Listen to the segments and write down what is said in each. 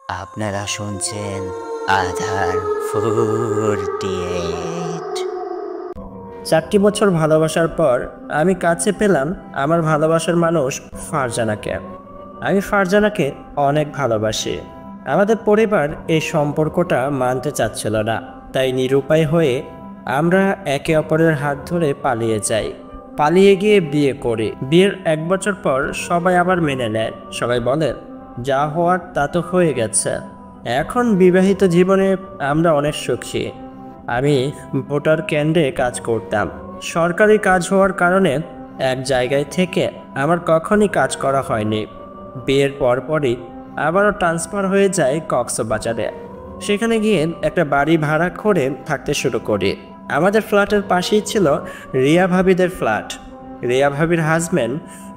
আপনারা শুনছেন আধার 48। 4টি বছর ভালোবাসার পর আমি কাছে পেলাম আমার ভালোবাসার মানুষ ফারজানাকে। আমি ফারজানাকে অনেক ভালোবাসি। আমাদের পরিবার এই সম্পর্কটা মানতে চাচ্ছিল না, তাই নিরুপায় হয়ে আমরা একে অপরের হাত ধরে পালিয়ে যাই। পালিয়ে গিয়ে বিয়ে করি। বিয়ের 1 বছর পর সবাই আবার মেনে নেয়। সবাই বলে যা হওয়ার তা তো হয়ে গেছে। এখন বিবাহিত জীবনে আমরা অনেক সুখী। আমি ভোটার কেন্দ্রে কাজ করতাম। সরকারি কাজ হওয়ার কারণে এক জায়গায় থেকে আমার কখনই কাজ করা হয়নি। বিয়ের পরপরই আবারও ট্রান্সফার হয়ে যায় কক্সবাজারে। সেখানে গিয়ে একটা বাড়ি ভাড়া করে থাকতে শুরু করি। আমাদের ফ্ল্যাটের পাশেই ছিল রিয়া ভাবিদের ফ্ল্যাট। রিয়া ভাবির হাজব্যান্ড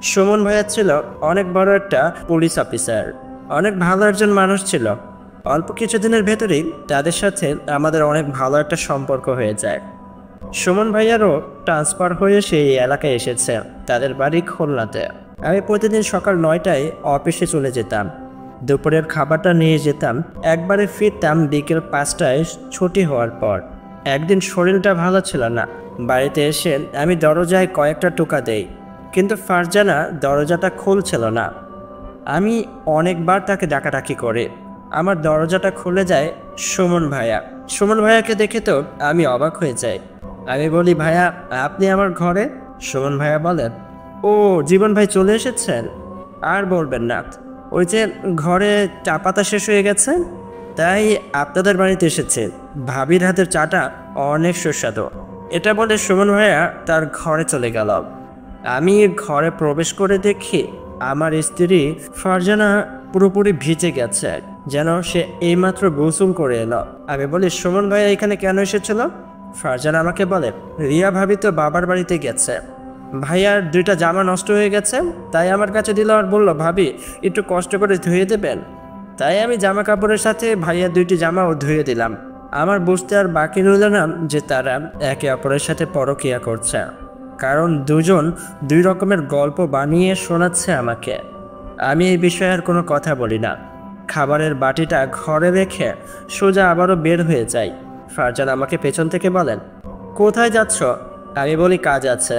সুমন ভাইয়া ছিল অনেক বড় একটা পুলিশ অফিসার। অনেক ভালো একজন মানুষ ছিল। অল্প কিছুদিনের ভেতরেই তাদের সাথে আমাদের অনেক ভালো একটা সম্পর্ক হয়ে যায়। সুমন ভাইয়ারও ট্রান্সফার হয়ে সেই এলাকায় এসেছে। তাদের বাড়ি খুলনাতে। আমি প্রতিদিন সকাল 9টায় অফিসে চলে যেতাম। দুপুরের খাবারটা নিয়ে যেতাম। একবারে ফিরতাম বিকেল 5টায় ছুটি হওয়ার পর। একদিন শরীরটা ভালো ছিল না। বাড়িতে এসে আমি দরজায় কয়েকটা টোকা দেই, কিন্তু ফারজানা দরজাটা খুলছিল না। আমি অনেকবার তাকে ডাকাডাকি করে আমার দরজাটা খুলে যায় সুমন ভাইয়া। সুমন ভাইয়াকে দেখে তো আমি অবাক হয়ে যাই। আমি বলি, ভাইয়া আপনি আমার ঘরে? সুমন ভাইয়া বলেন, ও জীবন ভাই চলে এসেছেন? আর বলবেন না, ওই যে ঘরে চা পাতা শেষ হয়ে গেছে, তাই আপনাদের বাড়িতে এসেছে। ভাবির হাতের চাটা অনেক সুস্বাদু। এটা বলে সুমন ভাইয়া তার ঘরে চলে গেল। আমি ঘরে প্রবেশ করে দেখি আমার স্ত্রী ফারজানা পুরোপুরি ভিজে গেছে, যেন সে এইমাত্র গোসল করে এলো। আমি বলি, সুমন ভাইয়া এখানে কেন এসেছিল? ফারজানা আমাকে বলে, রিয়া ভাবি তো বাবার বাড়িতে গেছে। ভাইয়ার 2টা জামা নষ্ট হয়ে গেছে, তাই আমার কাছে দিল আর বলল, ভাবি একটু কষ্ট করে ধুয়ে দেবেন। তাই আমি জামা কাপড়ের সাথে ভাইয়ার 2টি জামাও ধুয়ে দিলাম। আমার বুঝতে আর বাকি রইল না যে তারা একে অপরের সাথে পরকীয়া করছে, কারণ দুজন 2 রকমের গল্প বানিয়ে শোনাচ্ছে আমাকে। আমি এই বিষয়ে আর কোনো কথা বলি না। খাবারের বাটিটা ঘরে রেখে সোজা আবারও বের হয়ে যাই। ফারজান আমাকে পেছন থেকে বলেন, কোথায় যাচ্ছ? আমি বলি, কাজ আছে।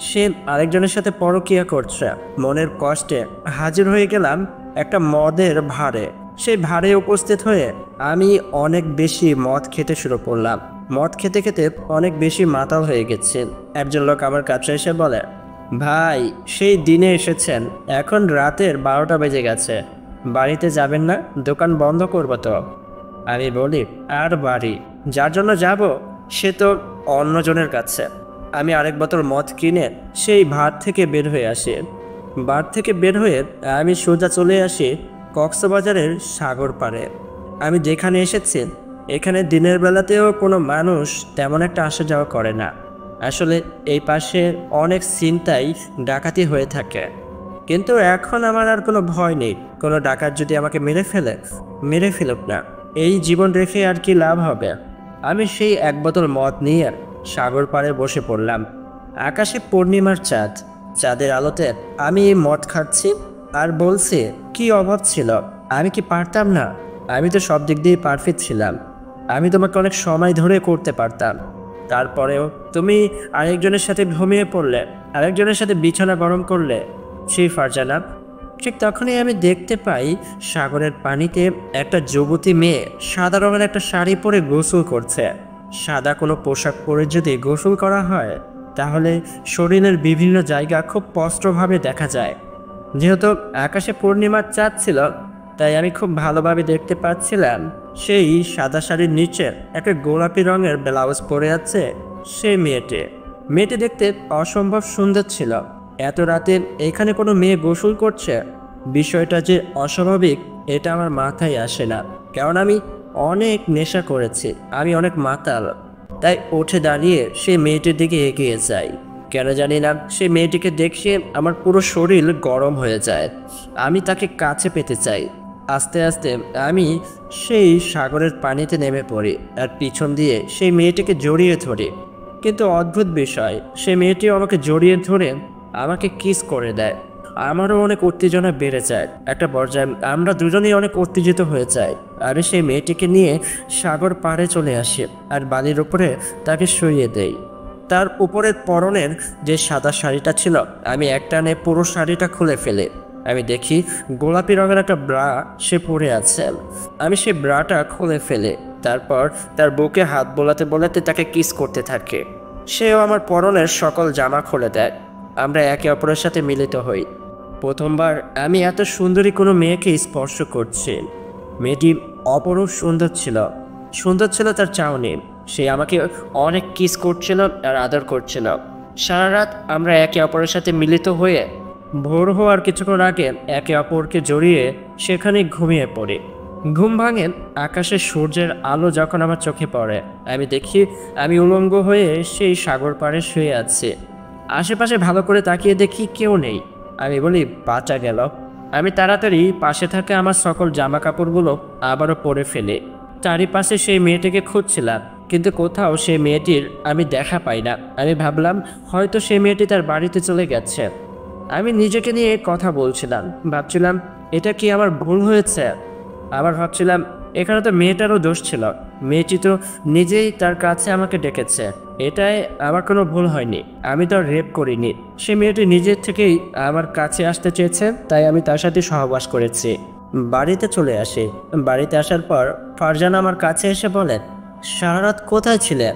সে আরেকজনের সাথে পরকীয়া করছে। মনের কষ্টে হাজির হয়ে গেলাম একটা মদের ভাড়ে। সেই ভাড়ে উপস্থিত হয়ে আমি অনেক বেশি মদ খেতে শুরু করলাম। মদ খেতে খেতে অনেক বেশি মাতাল হয়ে গেছে। একজন লোক আমার কাছে এসে বলে, ভাই সেই দিনে এসেছেন, এখন রাতের 12টা বেজে গেছে, বাড়িতে যাবেন না? দোকান বন্ধ করবো তো। আমি বলি, আর বাড়ি যার জন্য যাব সে তো অন্যজনের কাছে। আমি আরেক বোতল মদ কিনে সেই ভাট থেকে বের হয়ে আসি। বার থেকে বের হয়ে আমি সোজা চলে আসি কক্সবাজারের সাগর পাড়ে। আমি যেখানে এসেছি এখানে দিনের বেলাতেও কোনো মানুষ তেমন একটা আসা যাওয়া করে না। আসলে এই পাশে অনেক ছিনতাই ডাকাতি হয়ে থাকে, কিন্তু এখন আমার আর কোনো ভয় নেই। কোনো ডাকাত যদি আমাকে মেরে ফেলুক না, এই জীবন রেখে আর কি লাভ হবে। আমি সেই 1 বোতল মদ নিয়ে সাগর পাড়ে বসে পড়লাম। আকাশে পূর্ণিমার চাঁদ। চাঁদের আলোতে আমি মদ খাচ্ছি আর বলছি, কি অভাব ছিল, আমি কি পারতাম না? আমি তো সব দিক দিয়ে পারফেক্ট ছিলাম। আমি তোমাকে অনেক সময় ধরে করতে পারতাম, তারপরেও তুমি আরেকজনের সাথে ঘুমিয়ে পড়লে, আরেকজনের সাথে বিছানা গরম করলে। সেই ফারজানা। ঠিক তখনই আমি দেখতে পাই সাগরের পানিতে একটা যুবতী মেয়ে সাদা রঙের একটা শাড়ি পরে গোসল করছে। সাদা কোনো পোশাক পরে যদি গোসল করা হয় তাহলে শরীরের বিভিন্ন জায়গা খুব স্পষ্টভাবে দেখা যায়। যেহেতু আকাশে পূর্ণিমার চাঁদ ছিল, তাই আমি খুব ভালোভাবে দেখতে পাচ্ছিলাম সেই সাদা শাড়ির নিচে একটা গোলাপি রঙের ব্লাউজ পরে আছে সেই মেয়েটি দেখতে অসম্ভব সুন্দর ছিল। এত রাতে এখানে কোনো মেয়ে গোসল করছে, বিষয়টা যে অস্বাভাবিক এটা আমার মাথায় আসে না, কারণ আমি অনেক নেশা করেছি, আমি অনেক মাতাল। তাই উঠে দাঁড়িয়ে সেই মেয়েটির দিকে এগিয়ে যাই। কেন জানি না, সেই মেয়েটিকে দেখে আমার পুরো শরীর গরম হয়ে যায়। আমি তাকে কাছে পেতে চাই। আস্তে আস্তে আমি সেই সাগরের পানিতে নেমে পড়ি আর পিছন দিয়ে সেই মেয়েটিকে জড়িয়ে ধরি। কিন্তু অদ্ভুত বিষয়, সেই মেয়েটিও আমাকে জড়িয়ে ধরে আমাকে কিস করে দেয়। আমারও অনেক উত্তেজনা বেড়ে যায়। একটা পর্যায়ে আমরা দুজনেই অনেক উত্তেজিত হয়ে যাই। আমি সেই মেয়েটিকে নিয়ে সাগর পাড়ে চলে আসি আর বালির উপরে তাকে শুইয়ে দেই। তার উপরের পরনের যে সাদা শাড়িটা ছিল আমি একটানে পুরো শাড়িটা খুলে ফেলি। আমি দেখি গোলাপি রঙের একটা ব্রা সে পরে আছে। আমি সেই ব্রাটা খুলে ফেলি, তারপর তার বুকে হাত বোলাতে বোলাতে তাকে কিস করতে থাকে। সেও আমার পরনের সকল জামা খুলে দেয়। আমরা একে অপরের সাথে মিলিত হই। প্রথমবার আমি এত সুন্দরী কোনো মেয়েকে স্পর্শ করছি। মেয়েটি অপরূপ সুন্দর ছিল। সুন্দর ছিল তার চাউনি। সে আমাকে অনেক কিস করছিল আর আদর করছিল। সারা রাত আমরা একে অপরের সাথে মিলিত হয়ে ভোর হওয়ার কিছুক্ষণ আগে একে অপরকে জড়িয়ে সেখানে ঘুমিয়ে পড়ি। ঘুম ভাঙে আকাশে সূর্যের আলো যখন আমার চোখে পড়ে। আমি দেখি আমি উলঙ্গ হয়ে সেই সাগর পাড়ে শুয়ে আছি। আশেপাশে ভালো করে তাকিয়ে দেখি কেউ নেই। আমি বলি বাঁচা গেল। আমি তাড়াতাড়ি পাশে থাকা আমার সকল জামা কাপড়গুলো আবারও পরে ফেলি। তারই পাশে সেই মেয়েটিকে খুঁজছিলাম, কিন্তু কোথাও সেই মেয়েটির আমি দেখা পাই না। আমি ভাবলাম হয়তো সেই মেয়েটি তার বাড়িতে চলে গেছে। আমি নিজেকে নিয়ে কথা বলছিলাম, ভাবছিলাম এটা কি আমার ভুল হয়েছে। আবার ভাবছিলাম এখানে তো মেয়েটারও দোষ ছিল। মেয়েটি তো নিজেই তার কাছে আমাকে ডেকেছে, এটাই আমার কোনো ভুল হয়নি। আমি তো রেপ করিনি। সে মেয়েটি নিজের থেকেই আমার কাছে আসতে চেয়েছে, তাই আমি তার সাথে সহবাস করেছি। বাড়িতে চলে আসি। বাড়িতে আসার পর ফারজানা আমার কাছে এসে বলেন, সারা রাত কোথায় ছিলে?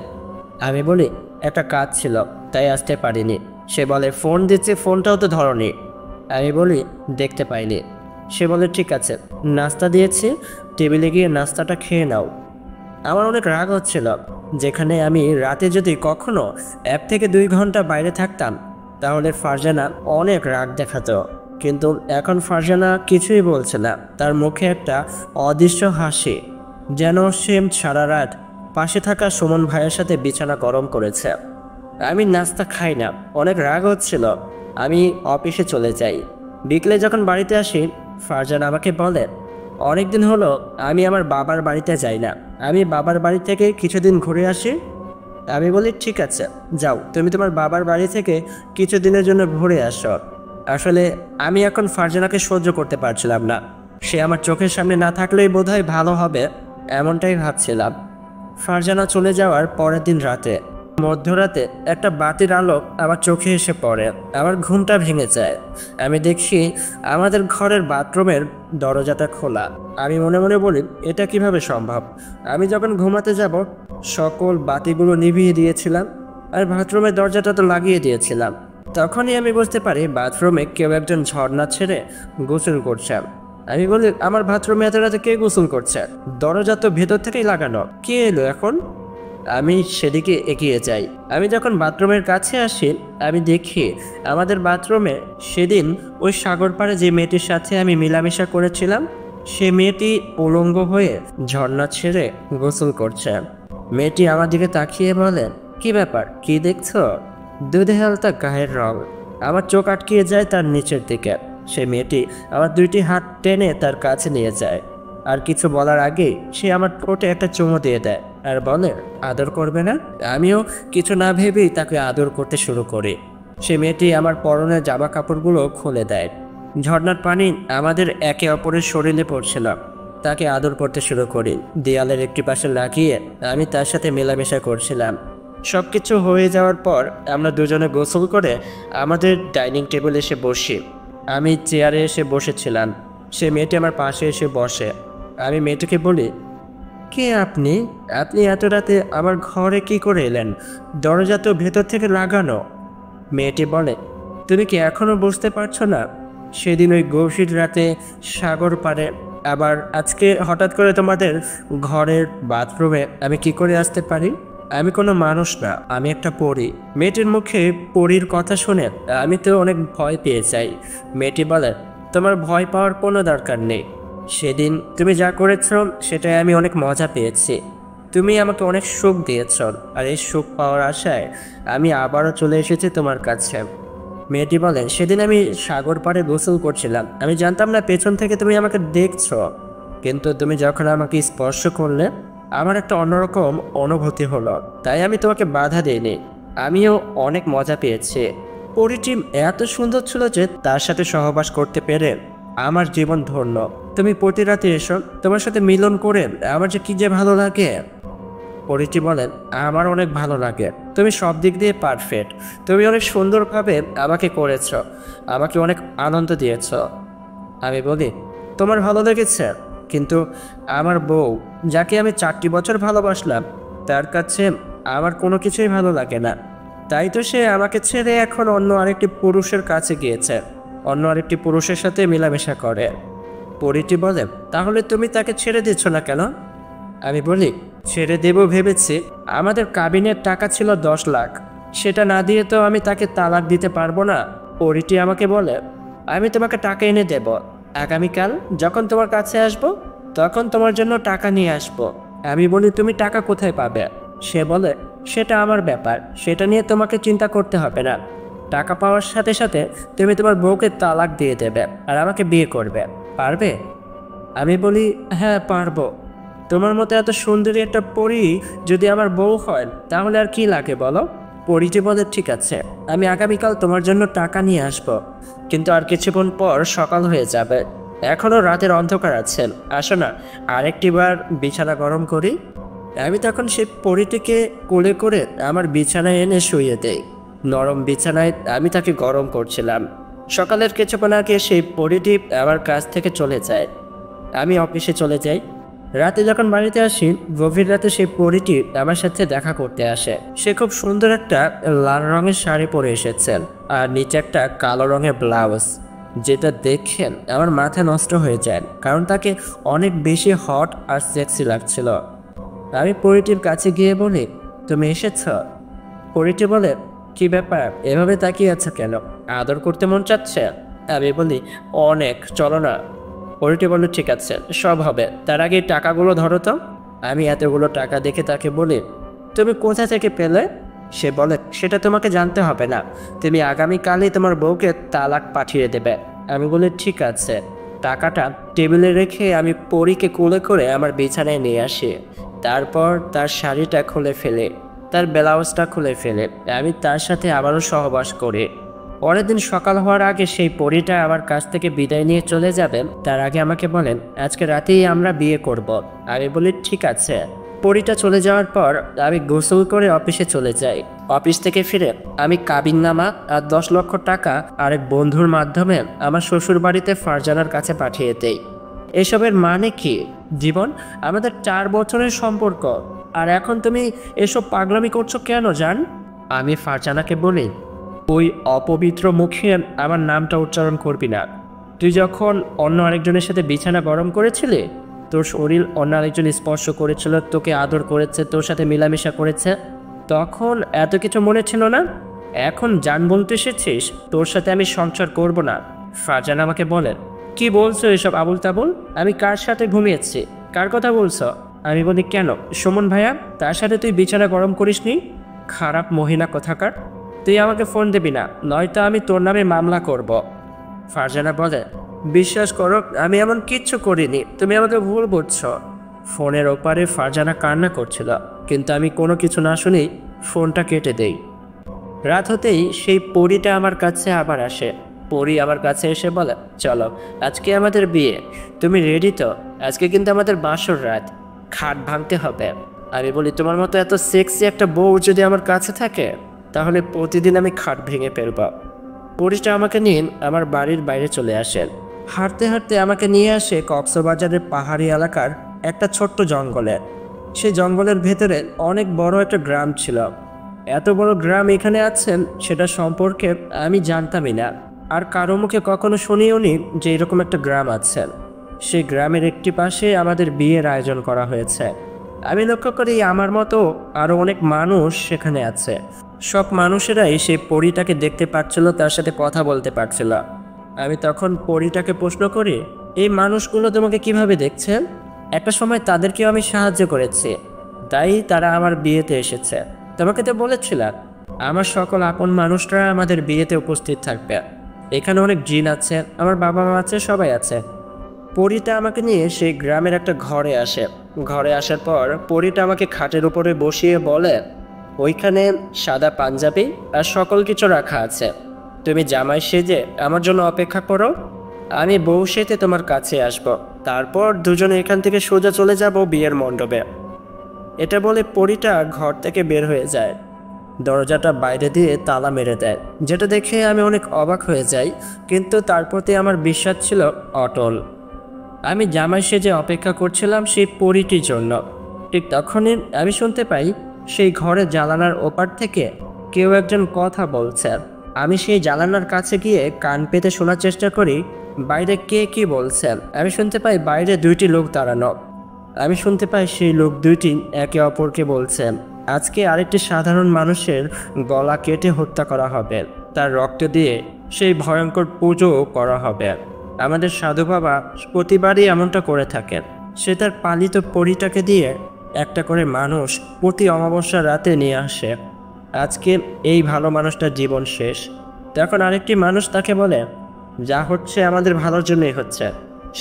আমি বলি একটা কাজ ছিল তাই আসতে পারিনি। সে বলে ফোন দিচ্ছে, ফোনটাও তো ধরনি। আমি বলি দেখতে পাইনি। সে বলে ঠিক আছে, নাস্তা দিয়েছি, টেবিলে গিয়ে নাস্তাটা খেয়ে নাও। আমার অনেক রাগ হচ্ছিল। যেখানে আমি রাতে যদি কখনো 1 থেকে 2 ঘন্টা বাইরে থাকতাম তাহলে ফারজানা অনেক রাগ দেখাতো, কিন্তু এখন ফারজানা কিছুই বলছে না। তার মুখে একটা অদৃশ্য হাসি, যেন সে সারা রাত পাশে থাকা সুমন ভাইয়ের সাথে বিছানা গরম করেছে। আমি নাস্তা খাই না, অনেক রাগ হচ্ছিল। আমি অফিসে চলে যাই। বিকেলে যখন বাড়িতে আসি ফারজানা আমাকে বলে, অনেকদিন হলো আমি আমার বাবার বাড়িতে যাই না, আমি বাবার বাড়ি থেকে কিছুদিন ঘুরে আসি। আমি বলি ঠিক আছে, যাও, তুমি তোমার বাবার বাড়ি থেকে কিছুদিনের জন্য ঘুরে আসো। আসলে আমি এখন ফারজানাকে সহ্য করতে পারছিলাম না। সে আমার চোখের সামনে না থাকলেই বোধহয় ভালো হবে, এমনটাই ভাবছিলাম। ফারজানা চলে যাওয়ার পরের দিন রাতে মধ্যরাতে একটা বাতির আলো আমার চোখে এসে পড়ে। আমার ঘুমটা ভেঙে যায়। আমি দেখি আমাদের ঘরের বাথরুমের দরজাটা খোলা। আমি মনে মনে বলি এটা কিভাবে সম্ভব। আমি যখন ঘুমাতে যাব সকল বাতিগুলো নিভিয়ে দিয়েছিলাম আর বাথরুমের দরজাটা তো লাগিয়ে দিয়েছিলাম। তখনই আমি বুঝতে পারি বাথরুমে কেউ একজন ঝর্ণা ছেড়ে গোসল করছে। আমি বলি আমার বাথরুমে এত রাতে কে গোসল করছে? দরজা তো ভেতর থেকেই লাগানো, কে এলো এখন? আমি সেদিকে এগিয়ে যাই। আমি যখন বাথরুমের কাছে আসি আমি দেখি আমাদের বাথরুমে সেদিন ওই সাগর পাড়ে যে মেয়েটির সাথে আমি মেলামেশা করেছিলাম সে মেয়েটি উলঙ্গ হয়ে ঝর্ণা ছেড়ে গোসল করছে। মেয়েটি আমার দিকে তাকিয়ে বলে, কি ব্যাপার, কি দেখছো? দুধে হালতা গায়ের রং। আমার চোখ আটকিয়ে যায় তার নিচের দিকে। সে মেয়েটি আমার 2টি হাত টেনে তার কাছে নিয়ে যায়। আর কিছু বলার আগে সে আমার ঠোঁটে একটা চুমু দিয়ে দেয় আর বলে আদর করবে না? আমিও কিছু না ভেবেই তাকে আদর করতে শুরু করি। সে মেয়েটি আমার পরনের জামা কাপড়গুলো খুলে দেয়। ঝর্ণার পানি আমাদের একে অপরের শরীরে পড়ছিল। তাকে আদর করতে শুরু করি। দেয়ালের একটি পাশে লাগিয়ে আমি তার সাথে মেলামেশা করছিলাম। সব কিছু হয়ে যাওয়ার পর আমরা দুজনে গোসল করে আমাদের ডাইনিং টেবিলে এসে বসি। আমি চেয়ারে এসে বসেছিলাম। সে মেয়েটি আমার পাশে এসে বসে। আমি মেয়েটিকে বলি, কে আপনি? আপনি এত রাতে আমার ঘরে কি করে এলেন? দরজা তো ভেতর থেকে লাগানো। মেয়েটি বলে, তুমি কি এখনো বুঝতে পারছো না? সেদিন ওই গভীর রাতে সাগর পাড়ে, আবার আজকে হঠাৎ করে তোমাদের ঘরের বাথরুমে আমি কি করে আসতে পারি? আমি কোনো মানুষ না, আমি একটা পরী। মেয়েটির মুখে পরীর কথা শুনে আমি তো অনেক ভয় পেয়ে যাই। মেয়েটি বলে, তোমার ভয় পাওয়ার কোনো দরকার নেই। সেদিন তুমি যা করেছ সেটাই আমি অনেক মজা পেয়েছি। তুমি আমাকে অনেক সুখ দিয়েছ, আর এই সুখ পাওয়ার আশায় আমি আবারও চলে এসেছি তোমার কাছে। মেয়েটি বলে, সেদিন আমি সাগর পাড়ে গোসল করছিলাম। আমি জানতাম না পেছন থেকে তুমি আমাকে দেখছ, কিন্তু তুমি যখন আমাকে স্পর্শ করলে আমার একটা অন্যরকম অনুভূতি হলো, তাই আমি তোমাকে বাধা দিইনি। আমিও অনেক মজা পেয়েছি। পরিটি এত সুন্দর ছিল যে তার সাথে সহবাস করতে পেরে আমার জীবন ধন্য। তুমি প্রতি রাতে এসো, তোমার সাথে মিলন করে আমার যে কি যে ভালো লাগে। পরিটি বলেন, আমার অনেক ভালো লাগে, তুমি সব দিক দিয়ে পারফেক্ট, তুমি অনেক সুন্দরভাবে আমাকে করেছ, আমাকে অনেক আনন্দ দিয়েছ। আমি বলি, তোমার ভালো লেগেছে, কিন্তু আমার বউ, যাকে আমি 4টি বছর ভালোবাসলাম, তার কাছে আমার কোনো কিছুই ভালো লাগে না। তাই তো সে আমাকে ছেড়ে এখন অন্য আরেকটি পুরুষের কাছে গিয়েছে, অন্য আরেকটি পুরুষের সাথে মেলামেশা করে। পরিটি বলে, তাহলে তুমি তাকে ছেড়ে দিচ্ছ না কেন? আমি বলি, ছেড়ে দেব ভেবেছি, আমাদের কাবিনের টাকা ছিল 10 লাখ, সেটা না দিয়ে তো আমি তাকে তালাক দিতে পারবো না। পরিটি আমাকে বলে, আমি তোমাকে টাকা এনে দেব, আগামীকাল যখন তোমার কাছে আসব তখন তোমার জন্য টাকা নিয়ে আসব। আমি বলি, তুমি টাকা কোথায় পাবে? সে বলে, সেটা আমার ব্যাপার, সেটা নিয়ে তোমাকে চিন্তা করতে হবে না। টাকা পাওয়ার সাথে সাথে তুমি তোমার বউকে তালাক দিয়ে দেবে আর আমাকে বিয়ে করবে, পারবে? আমি বলি, হ্যাঁ পারবো। তোমার মতো এত সুন্দরী একটা পরী যদি আমার বউ হয় তাহলে আর কি লাগে বলো? পরীটি বলে, ঠিক আছে, আমি আগামীকাল তোমার জন্য টাকা নিয়ে আসবো, কিন্তু আর কিছুক্ষণ পর সকাল হয়ে যাবে, এখনও রাতের অন্ধকার আছে, আসো না আরেকটি বার বিছানা গরম করি। আমি তখন সেই পরীটিকে কোলে করে আমার বিছানায় এনে শুইয়ে দেই। নরম বিছানায় আমি তাকে গরম করছিলাম। সকালের কিছুক্ষণ আগে সেই পরীটি আমার কাছ থেকে চলে যায়। আমি অফিসে চলে যাই। রাতে যখন বাড়িতে আসি, গভীর রাতে সেই পরীটি আমার সাথে দেখা করতে আসে। সে খুব সুন্দর একটা লাল রঙের শাড়ি পরে এসেছেন আর নিচে একটা কালো রঙের ব্লাউজ, যেটা দেখেন আমার মাথা নষ্ট হয়ে যায়, কারণ তাকে অনেক বেশি হট আর সেক্সি লাগছিল। আমি পরীটির কাছে গিয়ে বলি, তুমি এসেছ? পরীটি বলে, কি ব্যাপার, এভাবে তাকিয়ে আছে কেন, আদর করতে মন চাচ্ছে? আমি বলি, অনেক, চলো না। পরীটি বলল, ঠিক আছে, সব হবে, তার আগে টাকাগুলো ধরো তো। আমি এতগুলো টাকা দেখে তাকে বলি, তুমি কোথা থেকে পেলে? সে বলে, সেটা তোমাকে জানতে হবে না, তুমি আগামীকালই তোমার বউকে তালাক পাঠিয়ে দেবে। আমি বলি, ঠিক আছে। টাকাটা টেবিলে রেখে আমি পরীকে কোলে করে আমার বিছানায় নিয়ে আসি। তারপর তার শাড়িটা খুলে ফেলে, তার ব্লাউজটা খুলে ফেলে আমি তার সাথে আবারও সহবাস করি। পরের দিন সকাল হওয়ার আগে সেই পরীটা আমার কাছ থেকে বিদায় নিয়ে চলে যাবেন, তার আগে আমাকে বলেন, আজকে রাতেই আমরা বিয়ে করব। আমি বলি, ঠিক আছে। পরীটা চলে যাওয়ার পর আমি গোসল করে অফিসে চলে যাই। অফিস থেকে ফিরে আমি কাবিননামা আর 10 লক্ষ টাকা আরেক বন্ধুর মাধ্যমে আমার শ্বশুর বাড়িতে ফারজানার কাছে পাঠিয়ে দেই। এসবের মানে কি? জীবন, আমাদের 4 বছরের সম্পর্ক, আর এখন তুমি এসব পাগলামি করছো কেন জান? আমি ফারজানাকে বলি, ওই অপবিত্র মুখে আমার নামটা উচ্চারণ করবি না। তুই যখন অন্য আরেকজনের সাথে বিছানা গরম করেছিলি, তোর শরীর অন্য আরেকজন স্পর্শ করেছিল, তোকে আদর করেছে, তোর সাথে মেলামেশা করেছে, তখন এত কিছু মনে ছিল না? এখন জান বলতে এসেছিস, তোর সাথে আমি সংসার করব না। ফারজানা আমাকে বলে, কি বলছো এসব আবুল তাবুল? আমি কার সাথে ঘুমিয়েছি, কার কথা বলছো? আমি বলি, কেন, সুমন ভাইয়া, তার সাথে তুই বিছানা গরম করিসনি? খারাপ মহিলা কোথাকার, তুই আমাকে ফোন দিবি না, নয়তো আমি তোর নামে মামলা করব। ফারজানা বলে, বিশ্বাস করো, আমি এমন কিচ্ছু করিনি, তুমি আমাকে ভুল বুঝছো। ফোনের ওপারে ফারজানা কান্না করছিল, কিন্তু আমি কোনো কিছু না শুনেই ফোনটা কেটে দেই। রাত হতেই সেই পরীটা আমার কাছে আবার আসে। পরী আমার কাছে এসে বলে, চলো, আজকে আমাদের বিয়ে, তুমি রেডি তো? আজকে কিন্তু আমাদের বাসর রাত, খাট ভাঙতে হবে। আমি বলি, তোমার মতো এত সেক্সি একটা বউ যদি আমার কাছে থাকে, তাহলে প্রতিদিন আমি খাট ভেঙে ফেলব। পরীটা আমাকে নিয়ে আমার বাড়ির বাইরে চলে আসেন। হাঁটতে হাঁটতে আমাকে নিয়ে আসে কক্সবাজারের পাহাড়ি এলাকার একটা ছোট্ট জঙ্গলে। সেই জঙ্গলের ভেতরে অনেক বড় একটা গ্রাম ছিল। এত বড় গ্রাম এখানে আছেন সেটা সম্পর্কে আমি জানতামই না, আর কারো মুখে কখনো শুনিও নি যে এরকম একটা গ্রাম আছে। সেই গ্রামের একটি পাশে আমাদের বিয়ের আয়োজন করা হয়েছে। আমি লক্ষ্য করি আমার মতো আরও অনেক মানুষ সেখানে আছে। সব মানুষেরাই সেই পরীটাকে দেখতে পাচ্ছিল, তার সাথে কথা বলতে পারছিল। আমি তখন পরীটাকে প্রশ্ন করি, এই মানুষগুলো তোমাকে কিভাবে দেখছে? একটা সময় তাদেরকেও আমি সাহায্য করেছি, তাই তারা আমার বিয়েতে এসেছে। তোমাকে তো বলেছিলাম আমার সকল আপন মানুষরা আমাদের বিয়েতে উপস্থিত থাকবে। এখানে অনেক জিন আছে, আমার বাবা মা আছে, সবাই আছে। পরীটা আমাকে নিয়ে সেই গ্রামের একটা ঘরে আসে। ঘরে আসার পর পরীটা আমাকে খাটের উপরে বসিয়ে বলে, ওইখানে সাদা পাঞ্জাবি আর সকল কিছু রাখা আছে, তুমি জামাই সেজে আমার জন্য অপেক্ষা করো, আমি বউ সেজে তোমার কাছে আসব, তারপর দুজনে এখান থেকে সোজা চলে যাব বিয়ের মণ্ডপে। এটা বলে পরীটা ঘর থেকে বের হয়ে যায়। দরজাটা বাইরে দিয়ে তালা মেরে দেয়, যেটা দেখে আমি অনেক অবাক হয়ে যাই, কিন্তু তার প্রতি আমার বিশ্বাস ছিল অটল। আমি জামাই সেজে অপেক্ষা করছিলাম সেই পরীটির জন্য। ঠিক তখনই আমি শুনতে পাই সেই ঘরের জানালার ওপার থেকে কেউ একজন কথা বলছে। আমি সেই জানালার কাছে গিয়ে কান পেতে শোনার চেষ্টা করি বাইরে কে কি বলছে। আমি শুনতে পাই বাইরে দুইটি লোক দাঁড়ানো। আমি শুনতে পাই সেই লোক দুইটি একে অপরকে বলছে, আজকে আরেকটি সাধারণ মানুষের গলা কেটে হত্যা করা হবে, তার রক্ত দিয়ে সেই ভয়ঙ্কর পুজোও করা হবে। আমাদের সাধু বাবা প্রতিবারই এমনটা করে থাকেন। সে তার পালিত পরীটাকে দিয়ে একটা করে মানুষ প্রতি অমাবস্যার রাতে নিয়ে আসে। আজকে এই ভালো মানুষটার জীবন শেষ। তখন আরেকটি মানুষ তাকে বলে, যা হচ্ছে আমাদের ভালোর জন্যই হচ্ছে,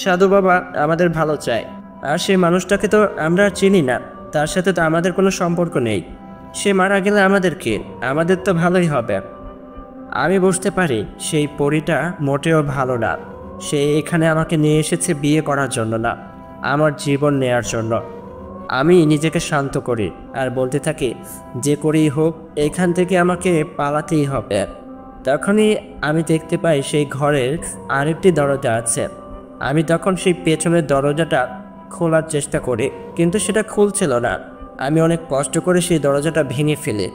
সাধু বাবা আমাদের ভালো চায়। আর সেই মানুষটাকে তো আমরা চিনি না, তার সাথে তো আমাদের কোনো সম্পর্ক নেই। সে মারা গেলে আমাদের কি? আমাদের তো ভালোই হবে। আমি বুঝতে পারি সেই পরীটা মোটেও ভালো না। সে এখানে আমাকে নিয়ে এসেছে বিয়ে করার জন্য না, আমার জীবন নেয়ার জন্য। আমি নিজেকে শান্ত করি আর বলতে থাকি, যে করেই হোক এখান থেকে আমাকে পালাতেই হবে। তখনই আমি দেখতে পাই সেই ঘরের আরেকটি দরজা আছে। আমি তখন সেই পেছনের দরজাটা খোলার চেষ্টা করি, কিন্তু সেটা খুলছিল না। আমি অনেক কষ্ট করে সেই দরজাটা ভেঙে ফেলি।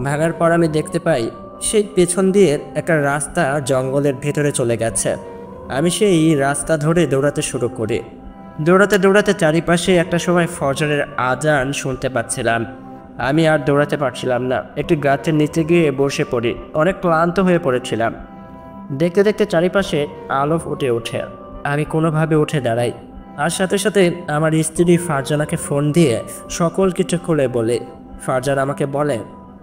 ভাঙার পর আমি দেখতে পাই সেই পেছন দিয়ে একটা রাস্তা জঙ্গলের ভেতরে চলে গেছে। আমি সেই রাস্তা ধরে দৌড়াতে শুরু করি। দৌড়াতে দৌড়াতে চারিপাশে একটা সময় ফজরের আজান শুনতে পাচ্ছিলাম। আমি আর দৌড়াতে পারছিলাম না, একটি গাছের নিচে গিয়ে বসে পড়ি। অনেক ক্লান্ত হয়ে পড়েছিলাম। দেখতে দেখতে চারিপাশে আলো ফুটে ওঠে। আমি কোনোভাবে উঠে দাঁড়াই, আর সাথে সাথে আমার স্ত্রী ফারজানাকে ফোন দিয়ে সকল কিছু খুলে বলে। ফারজানা আমাকে বলে,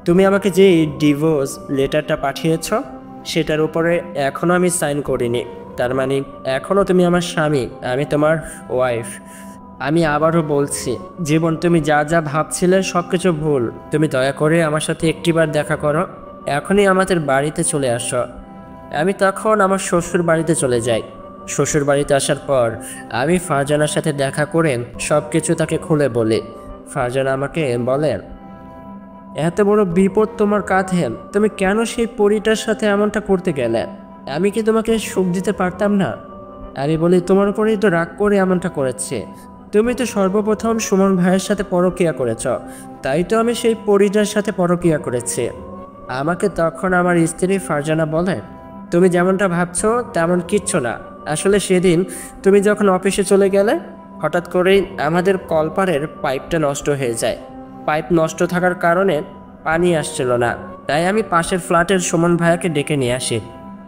তুমি আমাকে যে ডিভোর্স লেটারটা পাঠিয়েছ সেটার উপরে এখনও আমি সাইন করিনি। তার মানে এখনও তুমি আমার স্বামী, আমি তোমার ওয়াইফ। আমি আবারও বলছি, জীবন তুমি যা যা ভাবছিলে সব কিছু ভুল। তুমি দয়া করে আমার সাথে একটিবার দেখা করো, এখনই আমাদের বাড়িতে চলে আসো। আমি তখন আমার শ্বশুর বাড়িতে চলে যাই। শ্বশুর বাড়িতে আসার পর আমি ফারজানার সাথে দেখা করে সব কিছু তাকে খুলে বলি। ফারজানা আমাকে বলে, এত বড় বিপদ তোমার কাঁধে, তুমি কেন সেই পরীটার সাথে এমনটা করতে গেলে? আমি কি তোমাকে সুখ দিতে পারতাম না? আমি বলি, তোমার উপরেই তো রাগ করে এমনটা করেছে। তুমি তো সর্বপ্রথম সুমন ভাইয়ের সাথে পরকীয়া করেছ, তাই তো আমি সেই পরীটার সাথে পরকীয়া করেছি। আমাকে তখন আমার স্ত্রী ফারজানা বলে, তুমি যেমনটা ভাবছো তেমন কিচ্ছু না। আসলে সেদিন তুমি যখন অফিসে চলে গেলে, হঠাৎ করেই আমাদের কলপারের পাইপটা নষ্ট হয়ে যায়। পাইপ নষ্ট থাকার কারণে পানি আসছিল না, তাই আমি পাশের ফ্ল্যাটের সুমন ভাইয়াকে ডেকে নিয়ে আসি।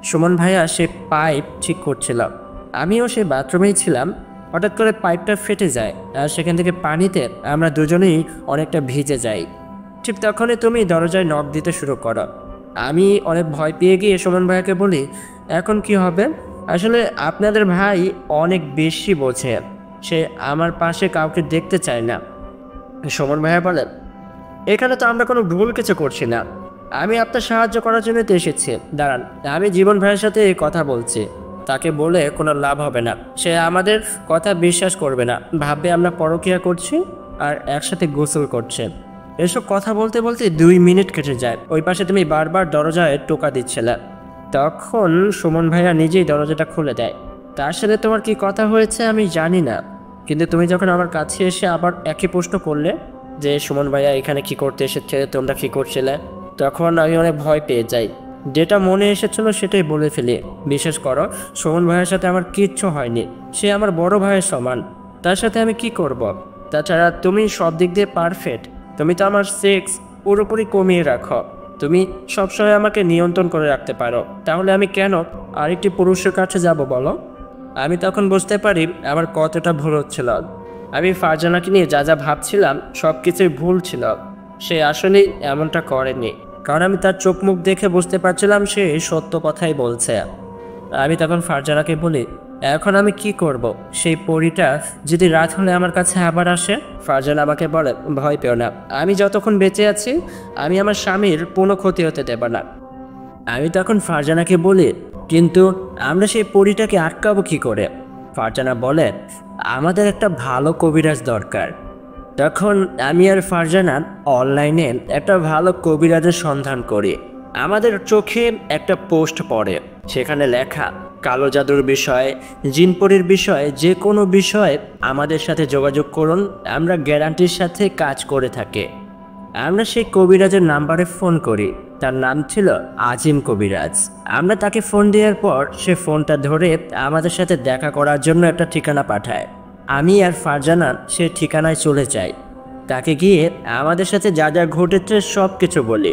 সুমন ভাইয়া সে পাইপ ঠিক করছিল, আমিও সে বাথরুমেই ছিলাম। হঠাৎ করে পাইপটা ফেটে যায়, আর সেখান থেকে পানিতে আমরা দুজনেই অনেকটা ভিজে যাই। ঠিক তখনই তুমি দরজায় নক দিতে শুরু করো। আমি অনেক ভয় পেয়ে গিয়ে সুমন ভাইয়াকে বলি, এখন কি হবে? আসলে আপনাদের ভাই অনেক বেশি বোঝে, সে আমার পাশে কাউকে দেখতে চায় না। সুমন ভাইয়া বলেন, এখানে তো আমরা কোনো ভুল কিছু করছি না, আমি আপনার সাহায্য করার জন্য তো এসেছি। দাঁড়ান, আমি জীবন ভাইয়ের সাথে কথা বলছি। তাকে বলে কোনো লাভ হবে না, সে আমাদের কথা বিশ্বাস করবে না, ভাববে আমরা পরকীয়া করছি আর একসাথে গোসল করছে। এসব কথা বলতে বলতে 2 মিনিট কেটে যায়। ওই পাশে তুমি বারবার দরজায় টোকা দিচ্ছিলে। তখন সুমন ভাইয়া নিজেই দরজাটা খুলে দেয়। তার সাথে তোমার কি কথা হয়েছে আমি জানি না, কিন্তু তুমি যখন আমার কাছে এসে আবার একই প্রশ্ন করলে যে সুমন ভাইয়া এখানে কি করতে এসেছে, তোমরা কি করছিলে, তখন আমি অনেক ভয় পেয়ে যাই। যেটা মনে এসেছিল সেটাই বলে ফেলি। বিশেষ করো, সুমন ভাইয়ের সাথে আমার কিচ্ছু হয়নি, সে আমার বড় ভাইয়ের সমান, তার সাথে আমি কি করব? তাছাড়া তুমি সব দিক দিয়ে পারফেক্ট, তুমি তো আমার সেক্স পুরোপুরি কমিয়ে রাখো, তুমি সবসময় আমাকে নিয়ন্ত্রণ করে রাখতে পারো, তাহলে আমি কেন আরেকটি পুরুষের কাছে যাব বলো? আমি তখন বুঝতে পারি আমার কতটা ভুল হচ্ছিল। আমি ফারজানাকে নিয়ে যা যা ভাবছিলাম সব কিছুই ভুল ছিল। সে আসলেই এমনটা করেনি, কারণ আমি তার চোখ মুখ দেখে বুঝতে পারছিলাম সে সত্য কথাই বলছে। আমি তখন ফারজানাকে বলি, এখন আমি কি করব? সেই পরীটা যদি রাত হলে আমার কাছে আবার আসে? ফারজানা আমাকে বলে, ভয় পেও না, আমি যতক্ষণ বেঁচে আছি আমি আমার স্বামীর কোনো ক্ষতি হতে দেব না। আমি তখন ফারজানাকে বলি, কিন্তু আমরা সেই পরীটাকে আটকাবো কী করে? ফারজানা বলে, আমাদের একটা ভালো কবিরাজ দরকার। তখন আমি আর ফারজানা অনলাইনে একটা ভালো কবিরাজের সন্ধান করি। আমাদের চোখে একটা পোস্ট পড়ে, সেখানে লেখা, কালো জাদুর বিষয়ে, জিনপরির বিষয়ে যে কোনো বিষয়ে আমাদের সাথে যোগাযোগ করুন, আমরা গ্যারান্টির সাথে কাজ করে থাকি। আমরা সেই কবিরাজের নাম্বারে ফোন করি। তার নাম ছিল আজিম কবিরাজ। আমরা তাকে ফোন দেওয়ার পর সে ফোনটা ধরে আমাদের সাথে দেখা করার জন্য একটা ঠিকানা পাঠায়। আমি আর ফারজানা সে ঠিকানায় চলে যাই। তাকে গিয়ে আমাদের সাথে যা যা ঘটেছে সব কিছু বলি।